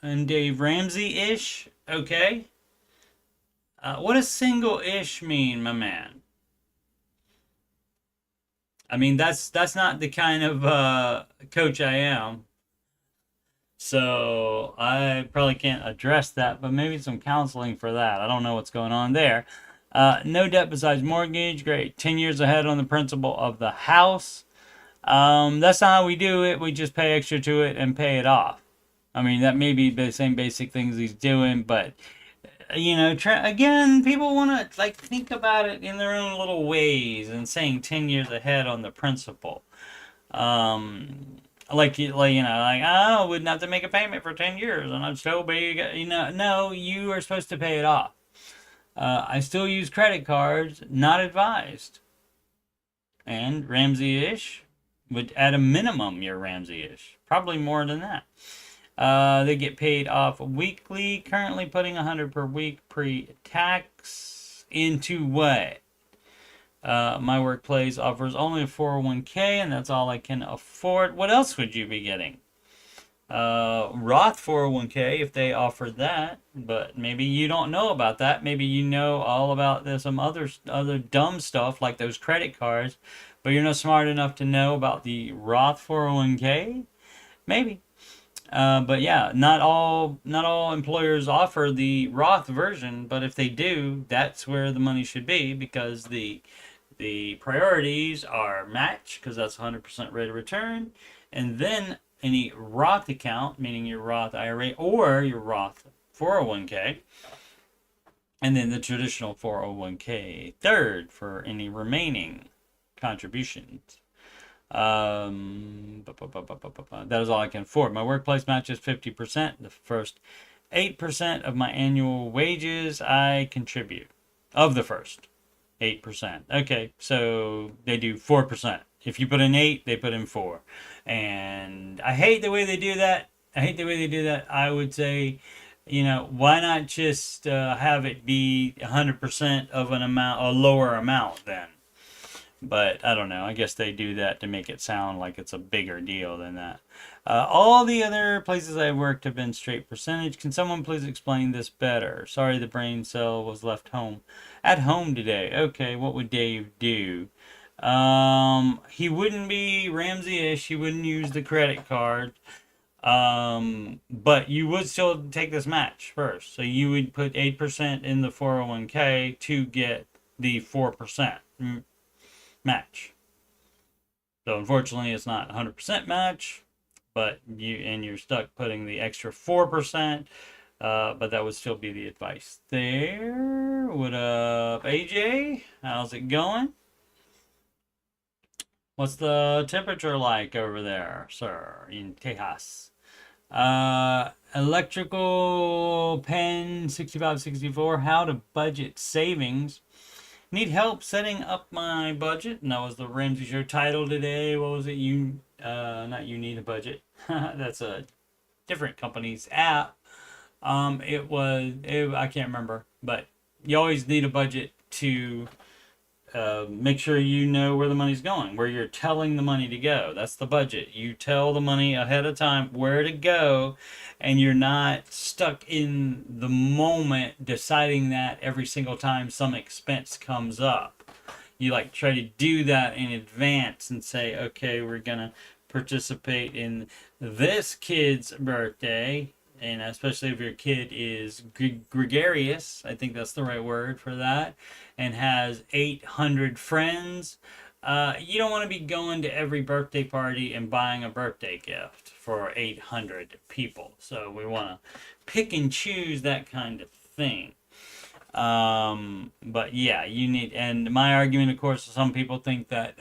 and Dave Ramsey-ish, okay. What does single-ish mean, my man? I mean, that's not the kind of coach I am. So I probably can't address that, but maybe some counseling for that. I don't know what's going on there. No debt besides mortgage, great. 10 years ahead on the principal of the house. That's not how we do it. We just pay extra to it and pay it off. I mean, that may be the same basic things he's doing, but, you know, again, people want to, like, think about it in their own little ways and saying 10 years ahead on the principal. Like, you know, like, I wouldn't have to make a payment for 10 years and I'd still be, you know, no, you are supposed to pay it off. I still use credit cards, not advised. And Ramsey-ish would, at a minimum, you're Ramsey-ish. Probably more than that. They get paid off weekly, currently putting $100 per week pre-tax. Into what? My workplace offers only a 401k, and that's all I can afford. What else would you be getting? Roth 401k if they offered that, but maybe you don't know about that. Maybe you know all about this, some other dumb stuff like those credit cards, but you're not smart enough to know about the Roth 401k. Maybe. But yeah, not all employers offer the Roth version, but if they do, that's where the money should be, because the priorities are match, because that's 100% rate of return, and then any Roth account, meaning your Roth IRA or your Roth 401k, and then the traditional 401k third for any remaining contributions. That is all I can afford. My workplace matches 50%. The first 8% of my annual wages I contribute. Of the first 8%. Okay, so they do 4%. If you put in 8, they put in 4. And I hate the way they do that. I would say, you know, why not just have it be 100% of an amount, a lower amount then? But I don't know. I guess they do that to make it sound like it's a bigger deal than that. All the other places I've worked have been straight percentage. Can someone please explain this better? Sorry, the brain cell was left home. At home today. Okay, what would Dave do? He wouldn't be Ramsey-ish. He wouldn't use the credit card. But you would still take this match first. So you would put 8% in the 401k to get the 4% match. So unfortunately, it's not 100% match, but you're stuck putting the extra 4%. But that would still be the advice there. What up, AJ? How's it going? What's the temperature like over there, sir, in Tejas? Electrical pen 6564. How to budget savings. Need help setting up my budget. And that was the Ramsey Show title today. What was it? Not you need a budget. That's a different company's app. I can't remember, but you always need a budget to make sure you know where the money's going, where you're telling the money to go. That's the budget. You tell the money ahead of time where to go, and you're not stuck in the moment deciding that every single time some expense comes up. You like try to do that in advance and say, okay, we're gonna participate in this kid's birthday. And especially if your kid is gregarious, I think that's the right word for that, and has 800 friends, You don't want to be going to every birthday party and buying a birthday gift for 800 people. So we want to pick and choose that kind of thing. But yeah, you need, and my argument, of course, some people think that,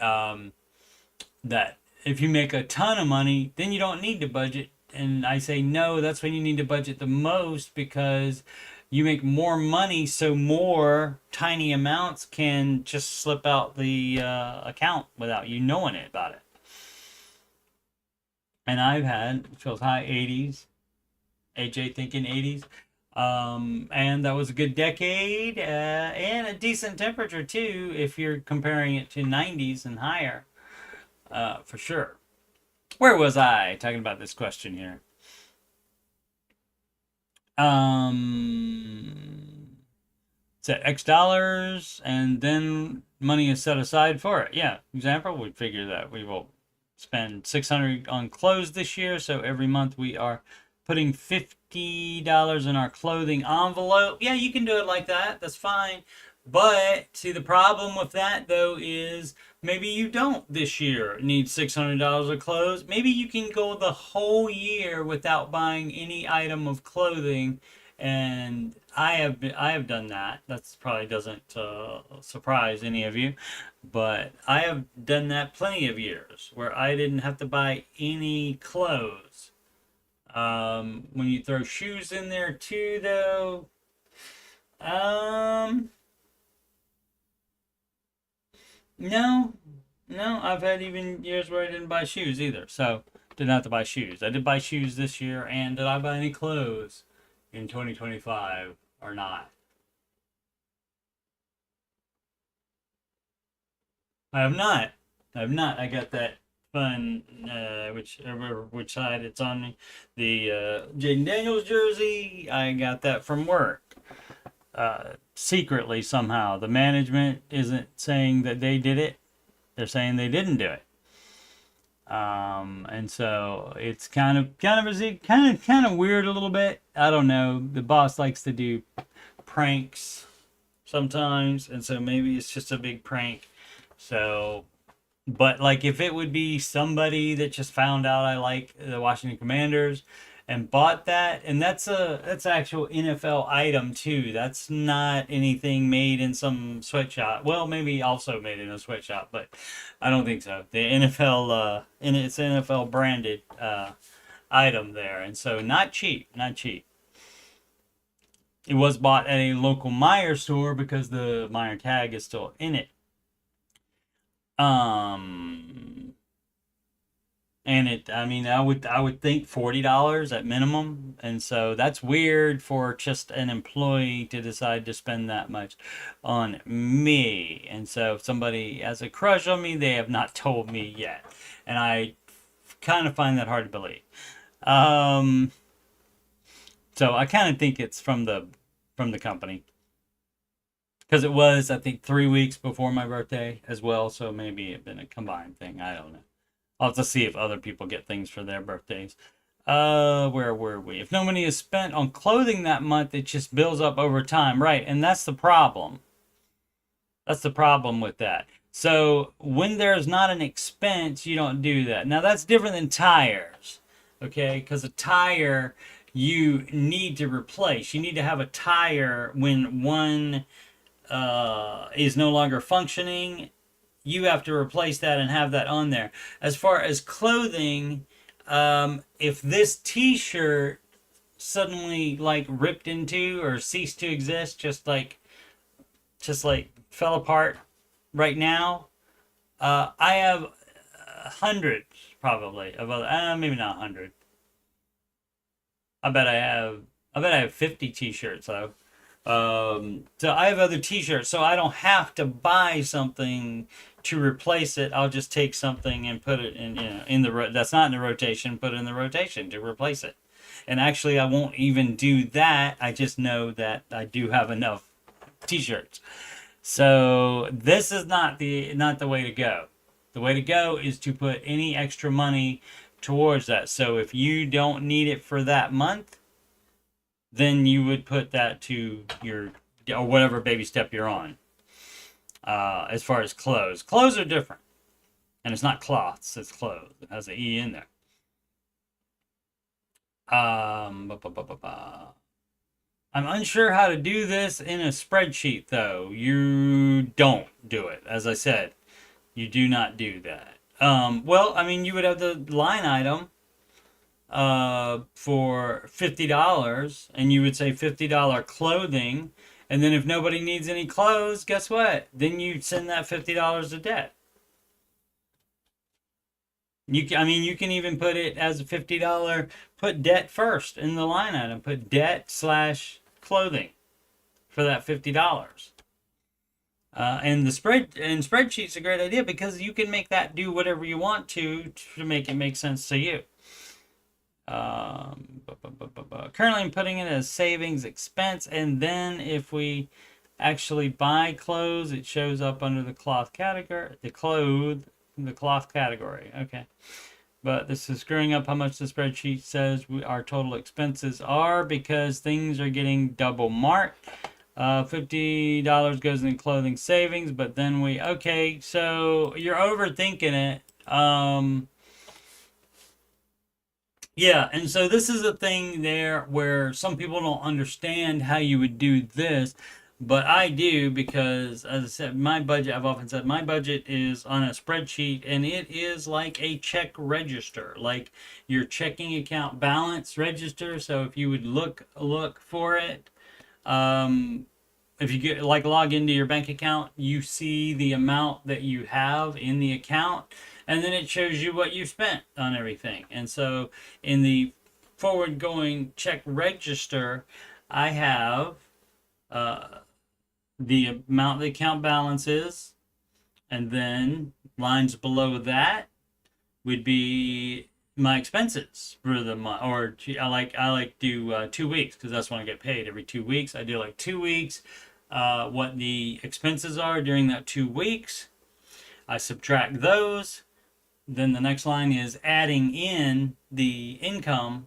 that if you make a ton of money, then you don't need to budget. And I say, no, that's when you need to budget the most, because you make more money, so more tiny amounts can just slip out the account without you knowing it about it. And I've had, it feels high 80s, AJ thinking 80s. And that was a good decade, and a decent temperature too, if you're comparing it to 90s and higher, for sure. Where was I talking about this question here? It's at X dollars, and then money is set aside for it. Yeah, example, we figure that we will spend 600 on clothes this year, so every month we are putting $50 in our clothing envelope. Yeah, you can do it like that. That's fine. But see, the problem with that though is maybe you don't this year need $600 of clothes. Maybe you can go the whole year without buying any item of clothing, and I have done that. That's probably doesn't surprise any of you, but I have done that plenty of years where I didn't have to buy any clothes. When you throw shoes in there too, though, no, no, I've had even years where I didn't buy shoes either. So didn't have to buy shoes. I did buy shoes this year, and did I buy any clothes in 2025 or not? I have not. I have not. I got that fun, which side it's on, the Jaden Daniels jersey. I got that from work. Secretly somehow. The management isn't saying that they did it. They're saying they didn't do it. And so it's kind of weird a little bit. I don't know. The boss likes to do pranks sometimes, and so maybe it's just a big prank. So, but like if it would be somebody that just found out I like the Washington Commanders and bought that, and that's actual NFL item too. That's not anything made in some sweatshop. Well, maybe also made in a sweatshop, but I don't think so. The NFL, and it's NFL branded item there, and so not cheap, not cheap. It was bought at a local Meijer store because the Meijer tag is still in it. And I mean, I would think $40 at minimum, and so that's weird for just an employee to decide to spend that much on me. And so if somebody has a crush on me, they have not told me yet, and I kind of find that hard to believe. Um, so I kind of think it's from the company, because it was, I think, 3 weeks before my birthday as well. So maybe it's been a combined thing. I don't know. I'll have to see if other people get things for their birthdays. Where were we? If no money is spent on clothing that month, it just builds up over time. Right, and that's the problem. That's the problem with that. So when there's not an expense, you don't do that. Now that's different than tires, okay? Because a tire you need to replace. You need to have a tire when one is no longer functioning. You have to replace that and have that on there. As far as clothing, if this T-shirt suddenly like ripped into or ceased to exist, just like fell apart right now, I have hundreds probably of other, maybe not 100. I bet I have 50 T-shirts though. So I have other T-shirts, so I don't have to buy something to replace it. I'll just take something and put it in, in the that's not in the rotation, put it in the rotation to replace it. And actually, I won't even do that. I just know that I do have enough T-shirts. So this is not the way to go. The way to go is to put any extra money towards that. So if you don't need it for that month, then you would put that to your, or whatever baby step you're on. As far as clothes are different. And it's not cloths, it's clothes. It has an E in there. I'm unsure how to do this in a spreadsheet, though. You don't do it. As I said, you do not do that. Well, I mean, you would have the line item for $50, and you would say $50 clothing, and then if nobody needs any clothes, guess what? Then you send that $50 to debt. I mean, you can even put it as a $50, put debt first in the line item. Put debt / clothing for that $50. And spreadsheet's a great idea because you can make that do whatever you want to make it make sense to you. Currently I'm putting it as savings expense, and then if we actually buy clothes, it shows up under the cloth category, the cloth category. Okay. But this is screwing up how much the spreadsheet says our total expenses are because things are getting double marked. $50 goes in clothing savings, but then okay, so you're overthinking it. Yeah, and so this is a thing there where some people don't understand how you would do this, but I do because, as I said, my budget, I've often said, my budget is on a spreadsheet, and it is like a check register, like your checking account balance register. So if you would look for it, if you get log into your bank account, you see the amount that you have in the account, and then it shows you what you spent on everything. And so in the forward going check register, I have the amount the account balance is, and then lines below that would be my expenses for the month. Or I like do 2 weeks because that's when I get paid every 2 weeks. I do like 2 weeks. What the expenses are during that 2 weeks. I subtract those. Then the next line is adding in the income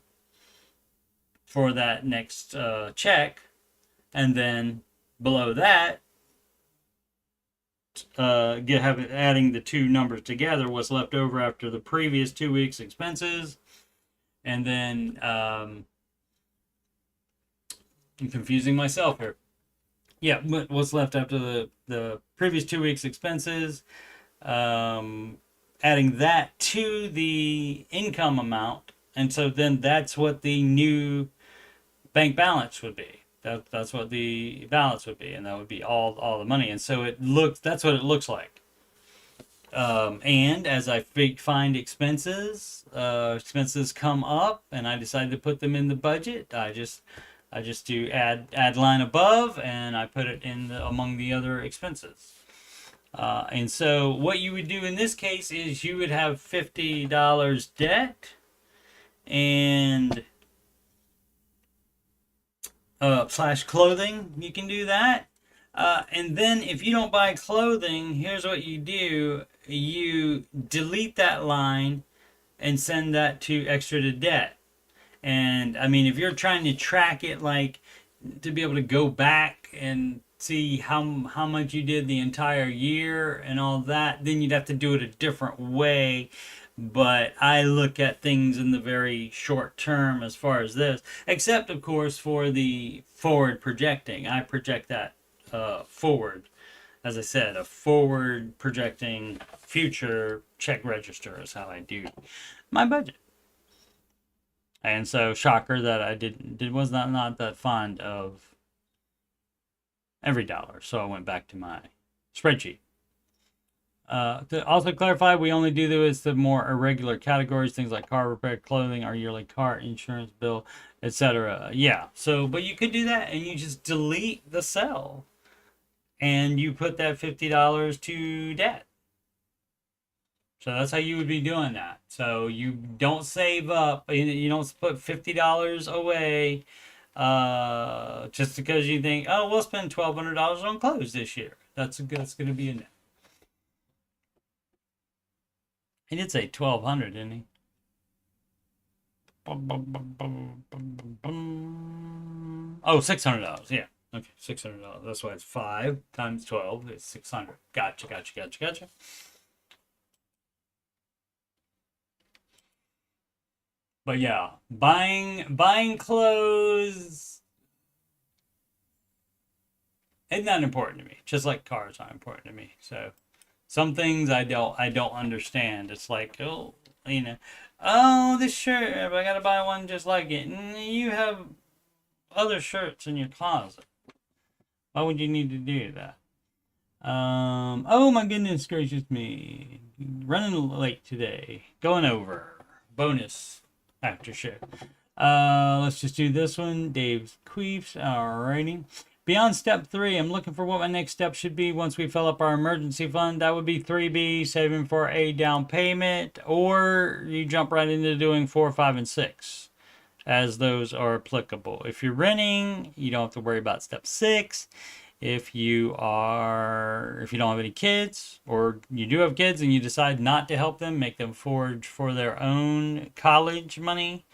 for that next check. And then below that, adding the two numbers together, what's left over after the previous 2 weeks expenses. And then I'm confusing myself here. Yeah, what's left after the previous 2 weeks expenses, adding that to the income amount, and so then that's what the new bank balance would be. That's what the balance would be, and that would be all the money. And so that's what it looks like. And as I find expenses come up, and I decide to put them in the budget, I just do add line above, and I put it in among the other expenses. And so what you would do in this case is you would have $50 debt, and / clothing, you can do that. And then if you don't buy clothing, here's what you do. You delete that line and send that to extra to debt. And I mean, if you're trying to track it, like to be able to go back and see how much you did the entire year and all that, then you'd have to do it a different way. But I look at things in the very short term as far as this, except of course for the forward projecting. I project that forward. As I said, a forward projecting future check register is how I do my budget. And so, shocker that I was not that fond of every dollar. So I went back to my spreadsheet. To also clarify, we only do this the more irregular categories, things like car repair, clothing, our yearly car insurance bill, etc. Yeah. So, but you could do that, and you just delete the cell, and you put that $50 to debt. So that's how you would be doing that. So you don't save up. You don't put $50 away just because you think, oh, we'll spend $1,200 on clothes this year. That's going to be in there. He did say 1,200, didn't he? Oh, $600. Yeah. Okay, $600. That's why it's 5 times 12 is 600. Gotcha. But yeah, buying clothes is not important to me. Just like cars aren't important to me. So some things I don't understand. It's like, oh, you know, oh, this shirt, I gotta buy one just like it. You have other shirts in your closet. Why would you need to do that? Oh my goodness gracious me. Running late today. Going over. Bonus after show. Let's just do this one. Dave's Queefs. Alrighty. Beyond step 3, I'm looking for what my next step should be once we fill up our emergency fund. That would be 3B, saving for a down payment, or you jump right into doing 4, 5, and 6, as those are applicable. If you're renting, you don't have to worry about step 6. If you don't have any kids, or you do have kids and you decide not to help them, make them forage for their own college money,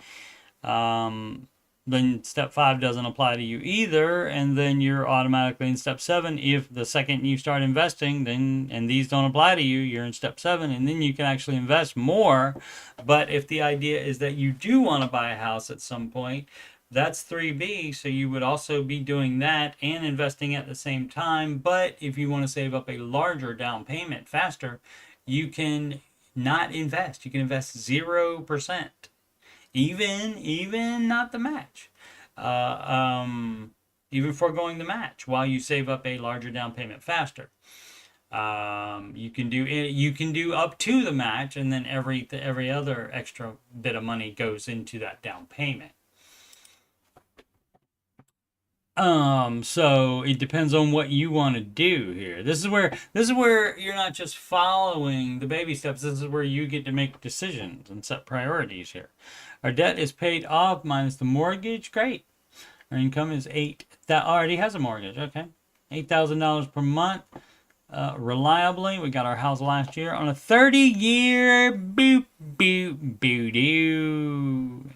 then step 5 doesn't apply to you either, and then you're automatically in step 7. If the second you start investing, then, and these don't apply to you, you're in step 7, and then you can actually invest more. But if the idea is that you do want to buy a house at some point, that's 3B, so you would also be doing that and investing at the same time. But if you want to save up a larger down payment faster, you can not invest. You can invest 0%. Even not the match, even foregoing the match, while you save up a larger down payment faster. You can do up to the match, and then every other extra bit of money goes into that down payment. So it depends on what you want to do here. This is where you're not just following the baby steps. This is where you get to make decisions and set priorities here. Our debt is paid off minus the mortgage. Great. Our income is that already has a mortgage. Okay. $8,000 per month. Reliably. We got our house last year on a 30-year boop boop boo doo.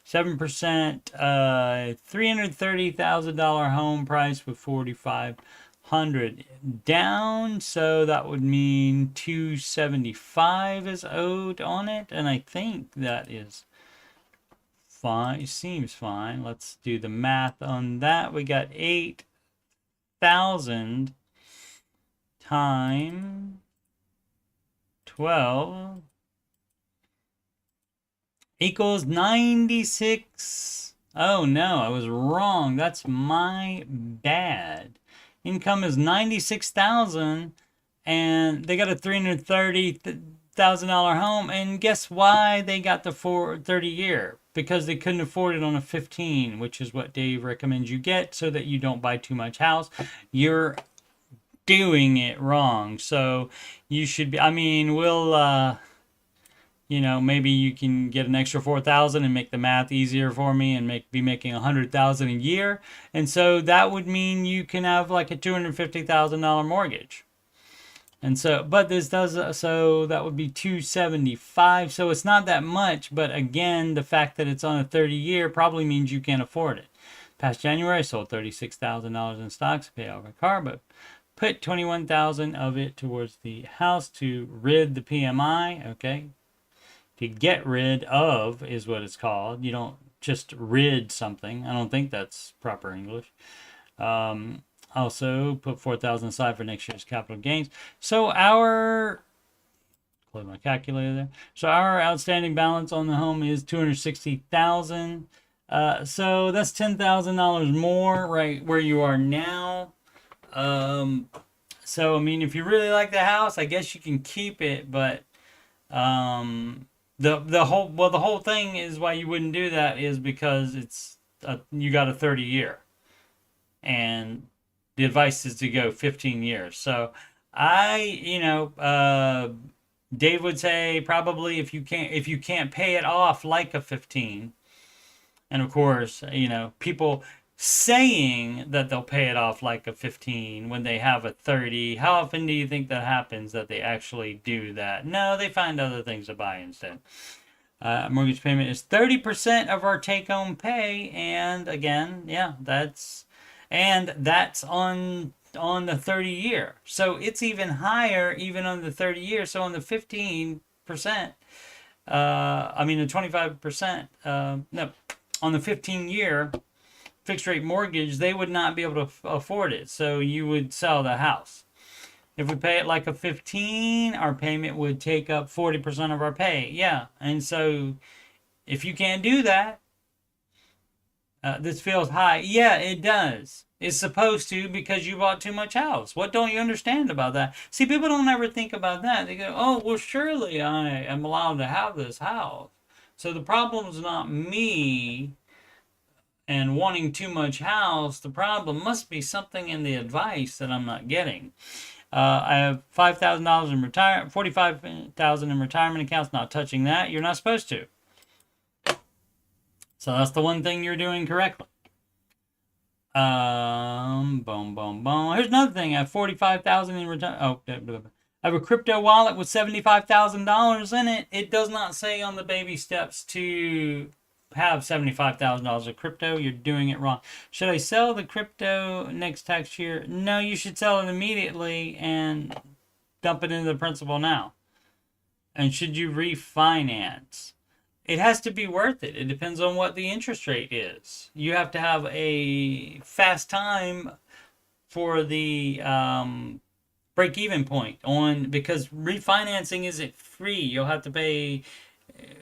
7%, $330,000 home price with $4,500 down, so that would mean $275 is owed on it, and I think that is fine. It seems fine. Let's do the math on that. We got 8,000 times 12 equals 96. Oh no, I was wrong. That's my bad. Income is 96,000, and they got a $330,000 home. And guess why they got the 30 year? Because they couldn't afford it on a 15, which is what Dave recommends you get, so that you don't buy too much house. You're doing it wrong. So you should be. I mean, we'll. Maybe you can get an extra 4,000 and make the math easier for me, and be making 100,000 a year. And so that would mean you can have like a $250,000 mortgage. And so, but this does, so that would be 275. So it's not that much, but again, the fact that it's on a 30-year probably means you can't afford it. Past January, I sold $36,000 in stocks to pay off a car, but put 21,000 of it towards the house to rid the PMI. Okay. To get rid of is what it's called. You don't just rid something. I don't think that's proper English. Also, put 4,000 aside for next year's capital gains. So close my calculator there. So our outstanding balance on the home is $260,000. So that's $10,000 more right where you are now. So I mean, if you really like the house, I guess you can keep it, but the whole thing is why you wouldn't do that is because you got a 30 year, and the advice is to go 15 years. So Dave would say probably if you can't pay it off like a 15, and of course people saying that they'll pay it off like a 15 when they have a 30. How often do you think that happens, that they actually do that? No, they find other things to buy instead. Mortgage payment is 30% of our take-home pay, and again, yeah, that's on the 30 year. So it's even higher even on the 30 year. So on the 15%, I mean, the 25%, no, on the 15-year fixed rate mortgage, they would not be able to afford it. So you would sell the house. If we pay it like a 15, our payment would take up 40% of our pay. Yeah. And so if you can't do that, this feels high. Yeah, it does. It's supposed to, because you bought too much house. What don't you understand about that? See, people don't ever think about that. They go, oh, well, surely I am allowed to have this house. So the problem's not me and wanting too much house. The problem must be something in the advice that I'm not getting. I have $5,000 in retirement, $45,000 in retirement accounts. Not touching that. You're not supposed to. So that's the one thing you're doing correctly. Boom, boom, boom. Here's another thing. I have $45,000 in retirement. Oh, I have a crypto wallet with $75,000 in it. It does not say on the baby steps to have $75,000 of crypto. You're doing it wrong. Should I sell the crypto next tax year? No, you should sell it immediately and dump it into the principal now. And should you refinance? It has to be worth it. It depends on what the interest rate is. You have to have a fast time for the break-even point on, because refinancing isn't free. You'll have to pay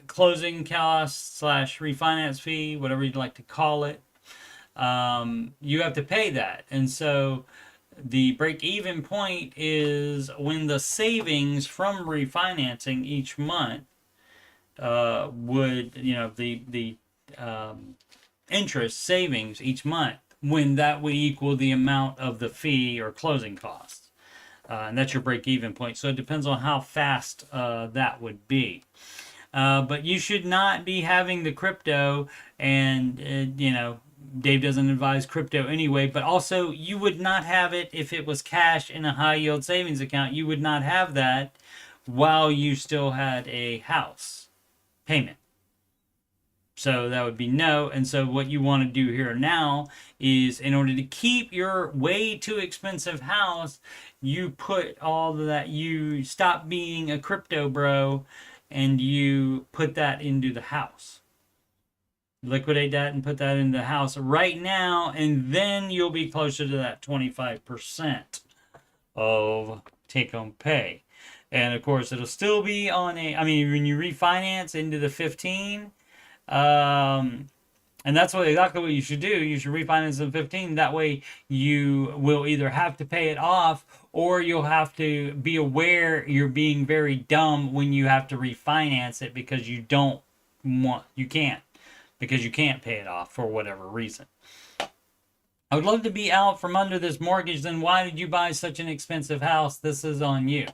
closing costs / refinance fee, whatever you'd like to call it. You have to pay that. And so the break-even point is when the savings from refinancing each month would, the interest savings each month, when that would equal the amount of the fee or closing costs. And that's your break-even point. So it depends on how fast that would be. But you should not be having the crypto, and, Dave doesn't advise crypto anyway, but also you would not have it if it was cash in a high-yield savings account. You would not have that while you still had a house payment. So that would be no. And so what you want to do here now is, in order to keep your way too expensive house, you put all of that, you stop being a crypto bro, and you put that into the house. Liquidate that and put that into the house right now, and then you'll be closer to that 25% of take-home pay. And of course, it'll still be on when you refinance into the 15, and that's exactly what you should do. You should refinance in 15. That way you will either have to pay it off, or you'll have to be aware you're being very dumb when you have to refinance it because you can't pay it off for whatever reason. I would love to be out from under this mortgage. Then why did you buy such an expensive house? This is on you.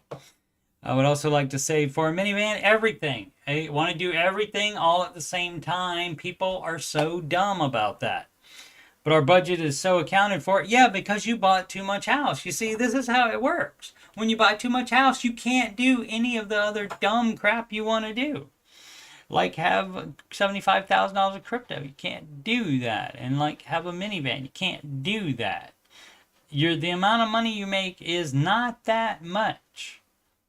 I would also like to say, for a minivan, everything. I want to do everything all at the same time. People are so dumb about that. But our budget is so accounted for. Yeah, because you bought too much house. You see, this is how it works. When you buy too much house, you can't do any of the other dumb crap you want to do. Like have $75,000 of crypto. You can't do that. And like have a minivan. You can't do that. The amount of money you make is not that much.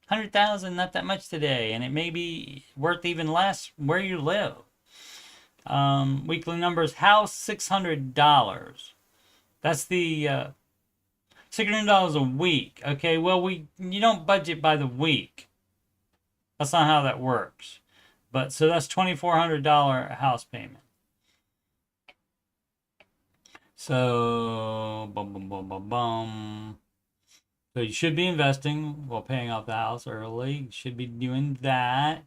100,000, not that much today, and it may be worth even less where you live. Weekly numbers: house $600. That's the $600 a week. Okay, well you don't budget by the week. That's not how that works. But so that's $2,400 house payment. So So you should be investing while paying off the house early. You should be doing that.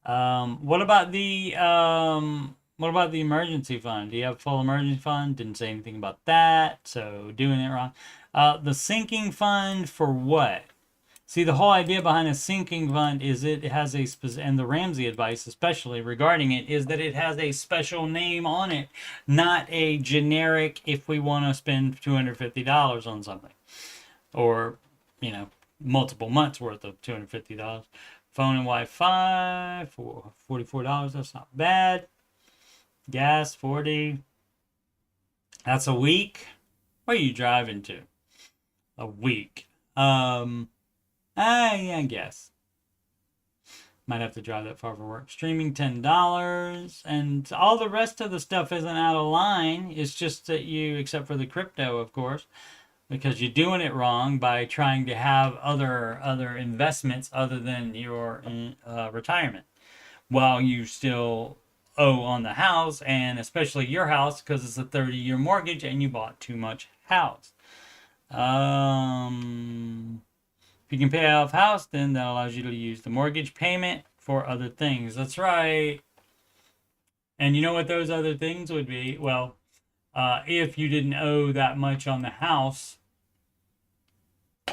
What about the emergency fund? Do you have a full emergency fund? Didn't say anything about that, so doing it wrong. The sinking fund for what? See, the whole idea behind a sinking fund is it has and the Ramsey advice especially regarding it is that it has a special name on it, not a generic, if we want to spend $250 on something. Or, multiple months worth of $250. Phone and Wi-Fi for $44. That's not bad. Gas, $40. That's a week. Where are you driving to? A week. I guess. Might have to drive that far for work. Streaming $10, and all the rest of the stuff isn't out of line. It's just that you, except for the crypto, of course, because you're doing it wrong by trying to have other investments other than your retirement, while you still owe on the house, and especially your house because it's a 30-year mortgage and you bought too much house. If you can pay off house, then that allows you to use the mortgage payment for other things. That's right. And you know what those other things would be? Well, if you didn't owe that much on the house,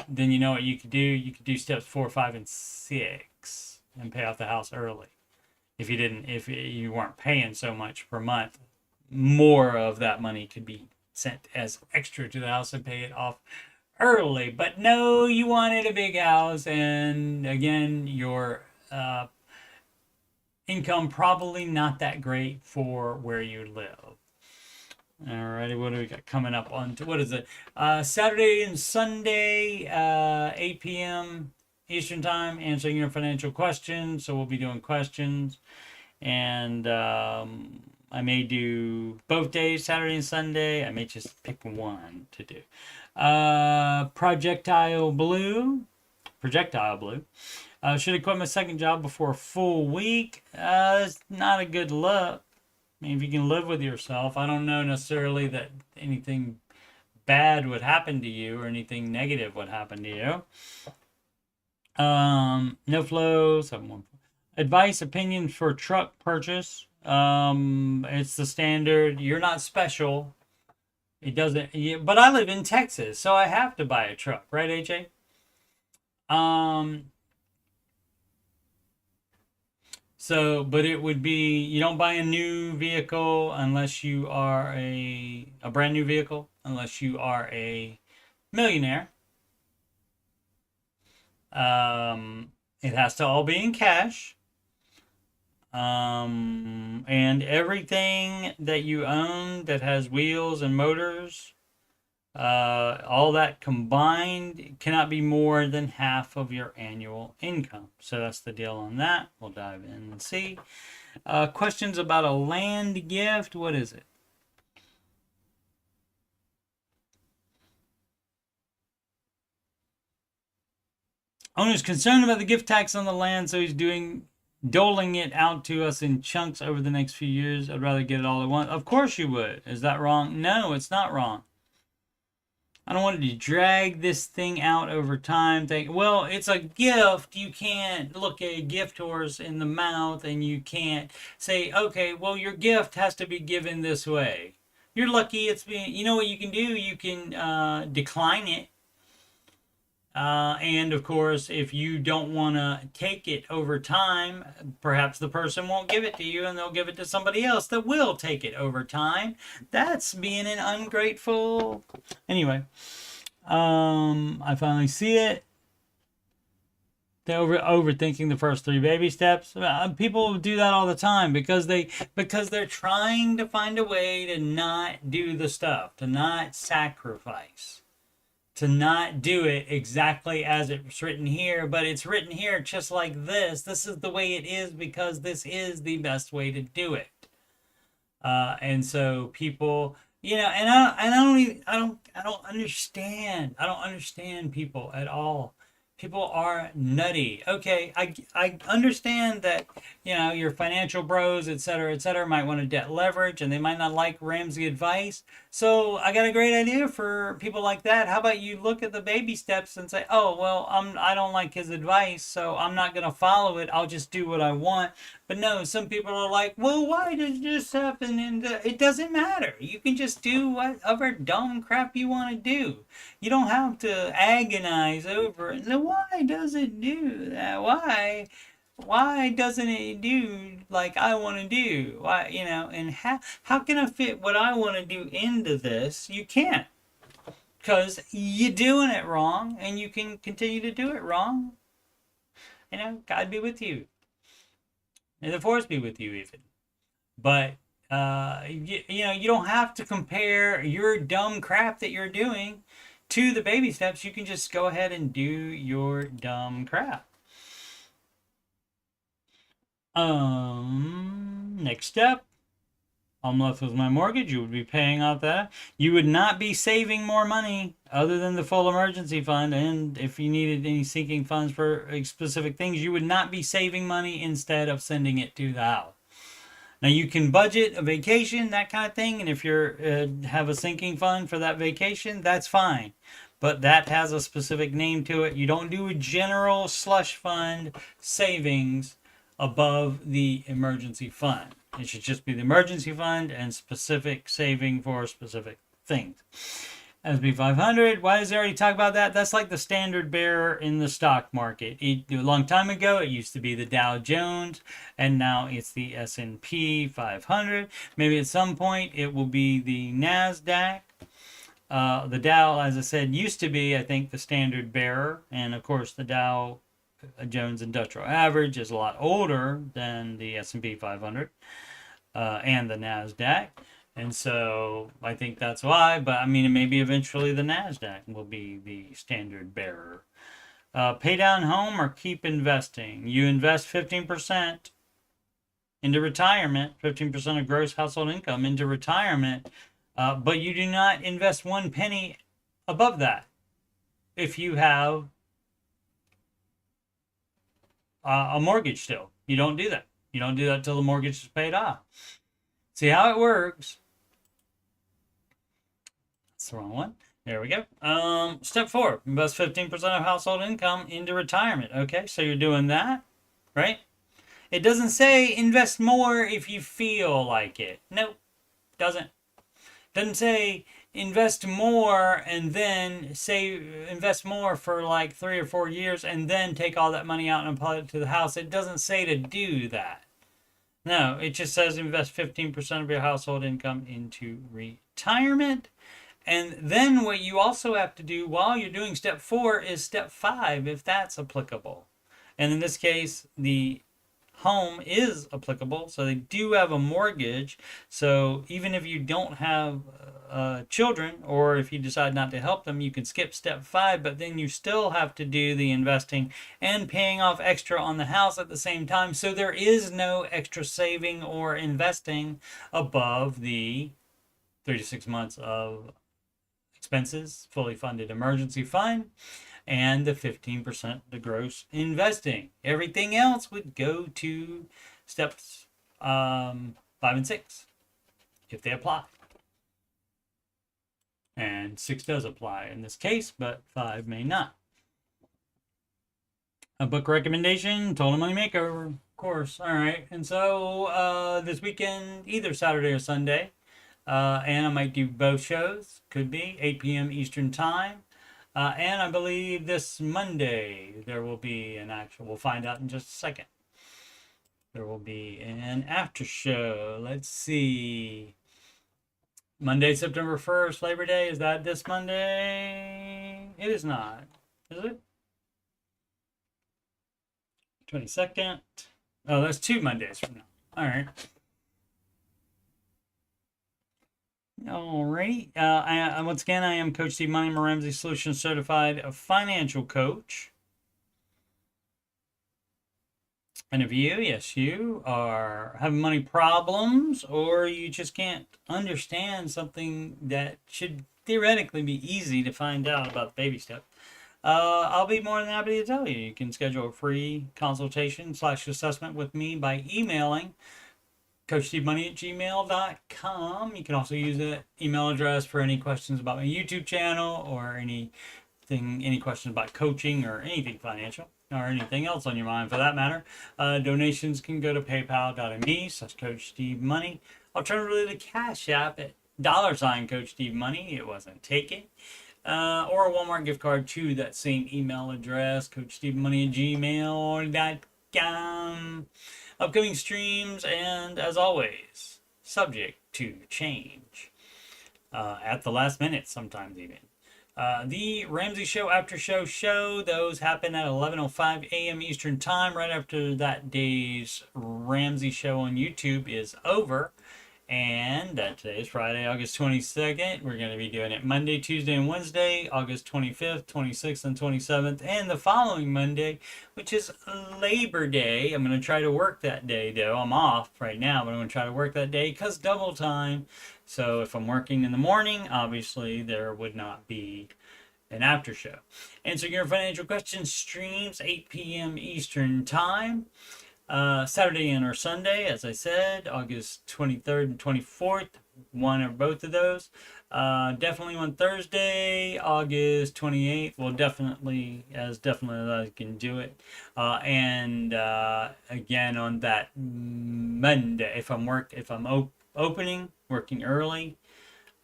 then you know what you could do? You could do steps 4, 5, and 6 and pay off the house early. If you weren't paying so much per month, more of that money could be sent as extra to the house and pay it off early. But no, you wanted a big house, and again, your income probably not that great for where you live. Alrighty, what do we got coming up on? What is it? Saturday and Sunday, 8 p.m. Eastern Time, answering your financial questions. So we'll be doing questions, and I may do both days, Saturday and Sunday. I may just pick one to do. Projectile Blue. Should I quit my second job before a full week? It's not a good look. I mean, if you can live with yourself, I don't know necessarily that anything bad would happen to you or anything negative would happen to you. No flow. 714. Advice, opinions for truck purchase. It's the standard. You're not special. It doesn't. But I live in Texas, so I have to buy a truck, right, AJ? So, but it would be, you don't buy a new vehicle unless you are a brand new vehicle, unless you are a millionaire. It has to all be in cash. And everything that you own that has wheels and motors, all that combined cannot be more than half of your annual income. So that's the deal on that. We'll dive in and see. Questions about a land gift. What is it? Owner's concerned about the gift tax on the land, so he's doling it out to us in chunks over the next few years. I'd rather get it all at once. Of course you would. Is that wrong? No, it's not wrong. I don't want to drag this thing out over time. Well, it's a gift. You can't look a gift horse in the mouth and you can't say, okay, well, your gift has to be given this way. You're lucky it's being, you know what you can do? You can decline it. And of course, if you don't want to take it over time, perhaps the person won't give it to you and they'll give it to somebody else that will take it over time. That's being an ungrateful. Anyway, I finally see it. They're overthinking the first 3 baby steps. People do that all the time because they're trying to find a way to not do the stuff, to not sacrifice, to not do it exactly as it's written here, but it's written here just like this. This is the way it is because this is the best way to do it. And so people, you know, and I don't understand. I don't understand people at all. People are nutty. Okay, I understand that, you know, your financial bros, et cetera, might want to debt leverage and they might not like Ramsey advice. So I got a great idea for people like that. How about you look at the baby steps and say, oh, well, I don't like his advice, so I'm not going to follow it. I'll just do what I want. But no, some people are like, well, why does this happen? And it doesn't matter. You can just do whatever dumb crap you want to do. You don't have to agonize over it. So why does it do that? Why doesn't it do like I want to do? Why, you know, and how can I fit what I want to do into this? You can't, because you're doing it wrong and you can continue to do it wrong. You know, God be with you. And the force be with you even. But, you know, you don't have to compare your dumb crap that you're doing to the baby steps. You can just go ahead and do your dumb crap. Next step. I'm left with my mortgage. You would be paying off that. You would not be saving more money other than the full emergency fund. And if you needed any sinking funds for specific things, you would not be saving money instead of sending it to the house. Now you can budget a vacation, that kind of thing. And if you're have a sinking fund for that vacation, that's fine. But that has a specific name to it. You don't do a general slush fund savings above the emergency fund. It should just be the emergency fund and specific saving for specific things. S&P 500, why does it already talk about that? That's like the standard bearer in the stock market. A long time ago, it used to be the Dow Jones, and now it's the S&P 500. Maybe at some point, it will be the NASDAQ. The Dow, as I said, used to be, I think, the standard bearer. And, of course, the Dow Jones Industrial Average is a lot older than the S&P 500 and the NASDAQ. And so I think that's why. But, I mean, maybe eventually the NASDAQ will be the standard bearer. Pay down home or keep investing. You invest 15% into retirement, 15% of gross household income into retirement. But you do not invest 1 penny above that if you have a mortgage still. You don't do that. You don't do that until the mortgage is paid off. See how it works? That's the wrong one. There we go. Step 4, invest 15% of household income into retirement. Okay, so you're doing that, right? It doesn't say invest more if you feel like it. Nope, doesn't. Doesn't say invest more and then say invest more for like 3 or 4 years and then take all that money out and apply it to the house. It doesn't say to do that. No, it just says invest 15% of your household income into retirement. And then what you also have to do while you're doing step 4 is step 5, if that's applicable. And in this case, the home is applicable, so they do have a mortgage. So even if you don't have children, or if you decide not to help them, you can skip step 5, but then you still have to do the investing and paying off extra on the house at the same time. So there is no extra saving or investing above the 3 to 6 months of expenses, fully funded emergency fund, and the 15% the gross investing. Everything else would go to steps 5 and 6 if they apply. And 6 does apply in this case, but 5 may not. A book recommendation, Total Money Makeover, of course. All right. And so this weekend, either Saturday or Sunday, and I might do both shows. Could be 8 p.m. Eastern Time. And I believe this Monday there will be an actual, we'll find out in just a second. There will be an after show. Let's see. Monday, September 1st, Labor Day. Is that this Monday? It is not. Is it? 22nd. Oh, that's 2 Mondays from now. All right. Alrighty. Once again, I am Coach Steve Money. I'm a Ramsey Solutions Certified Financial Coach. And if you are having money problems, or you just can't understand something that should theoretically be easy to find out about the baby step, I'll be more than happy to tell you. You can schedule a free consultation/assessment with me by emailing coachstevemoney@gmail.com. You can also use that email address for any questions about my YouTube channel, or any questions about coaching or anything financial, or anything else on your mind for that matter. Donations can go to paypal.me/coachstevemoney. Alternatively, the Cash App at $CoachSteveMoney. It wasn't taken. Or a Walmart gift card to that same email address, coachstevemoney@gmail.com. Upcoming streams, and as always, subject to change at the last minute, sometimes even. The Ramsey Show Aftershow show, those happen at 11:05 a.m. Eastern Time, right after that day's Ramsey Show on YouTube is over. And today is Friday, August 22nd. We're going to be doing it Monday, Tuesday, and Wednesday, August 25th, 26th, and 27th. And the following Monday, which is Labor Day. I'm going to try to work that day, though. I'm off right now, but I'm going to try to work that day because double time. So if I'm working in the morning, obviously there would not be an after show. Answering your financial questions streams 8 p.m. Eastern Time. Saturday and or Sunday, as I said, August 23rd and 24th, one or both of those. Definitely on Thursday, August 28th. Well, definitely as I can do it. And again on that Monday, if I'm working early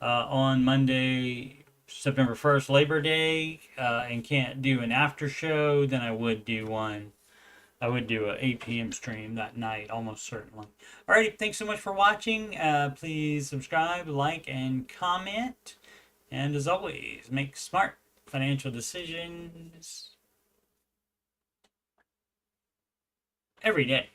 on Monday, September 1st, Labor Day, and can't do an after show, then I would do one. I would do a 8 p.m. stream that night, almost certainly. Alrighty, thanks so much for watching. Please subscribe, like, and comment. And as always, make smart financial decisions every day.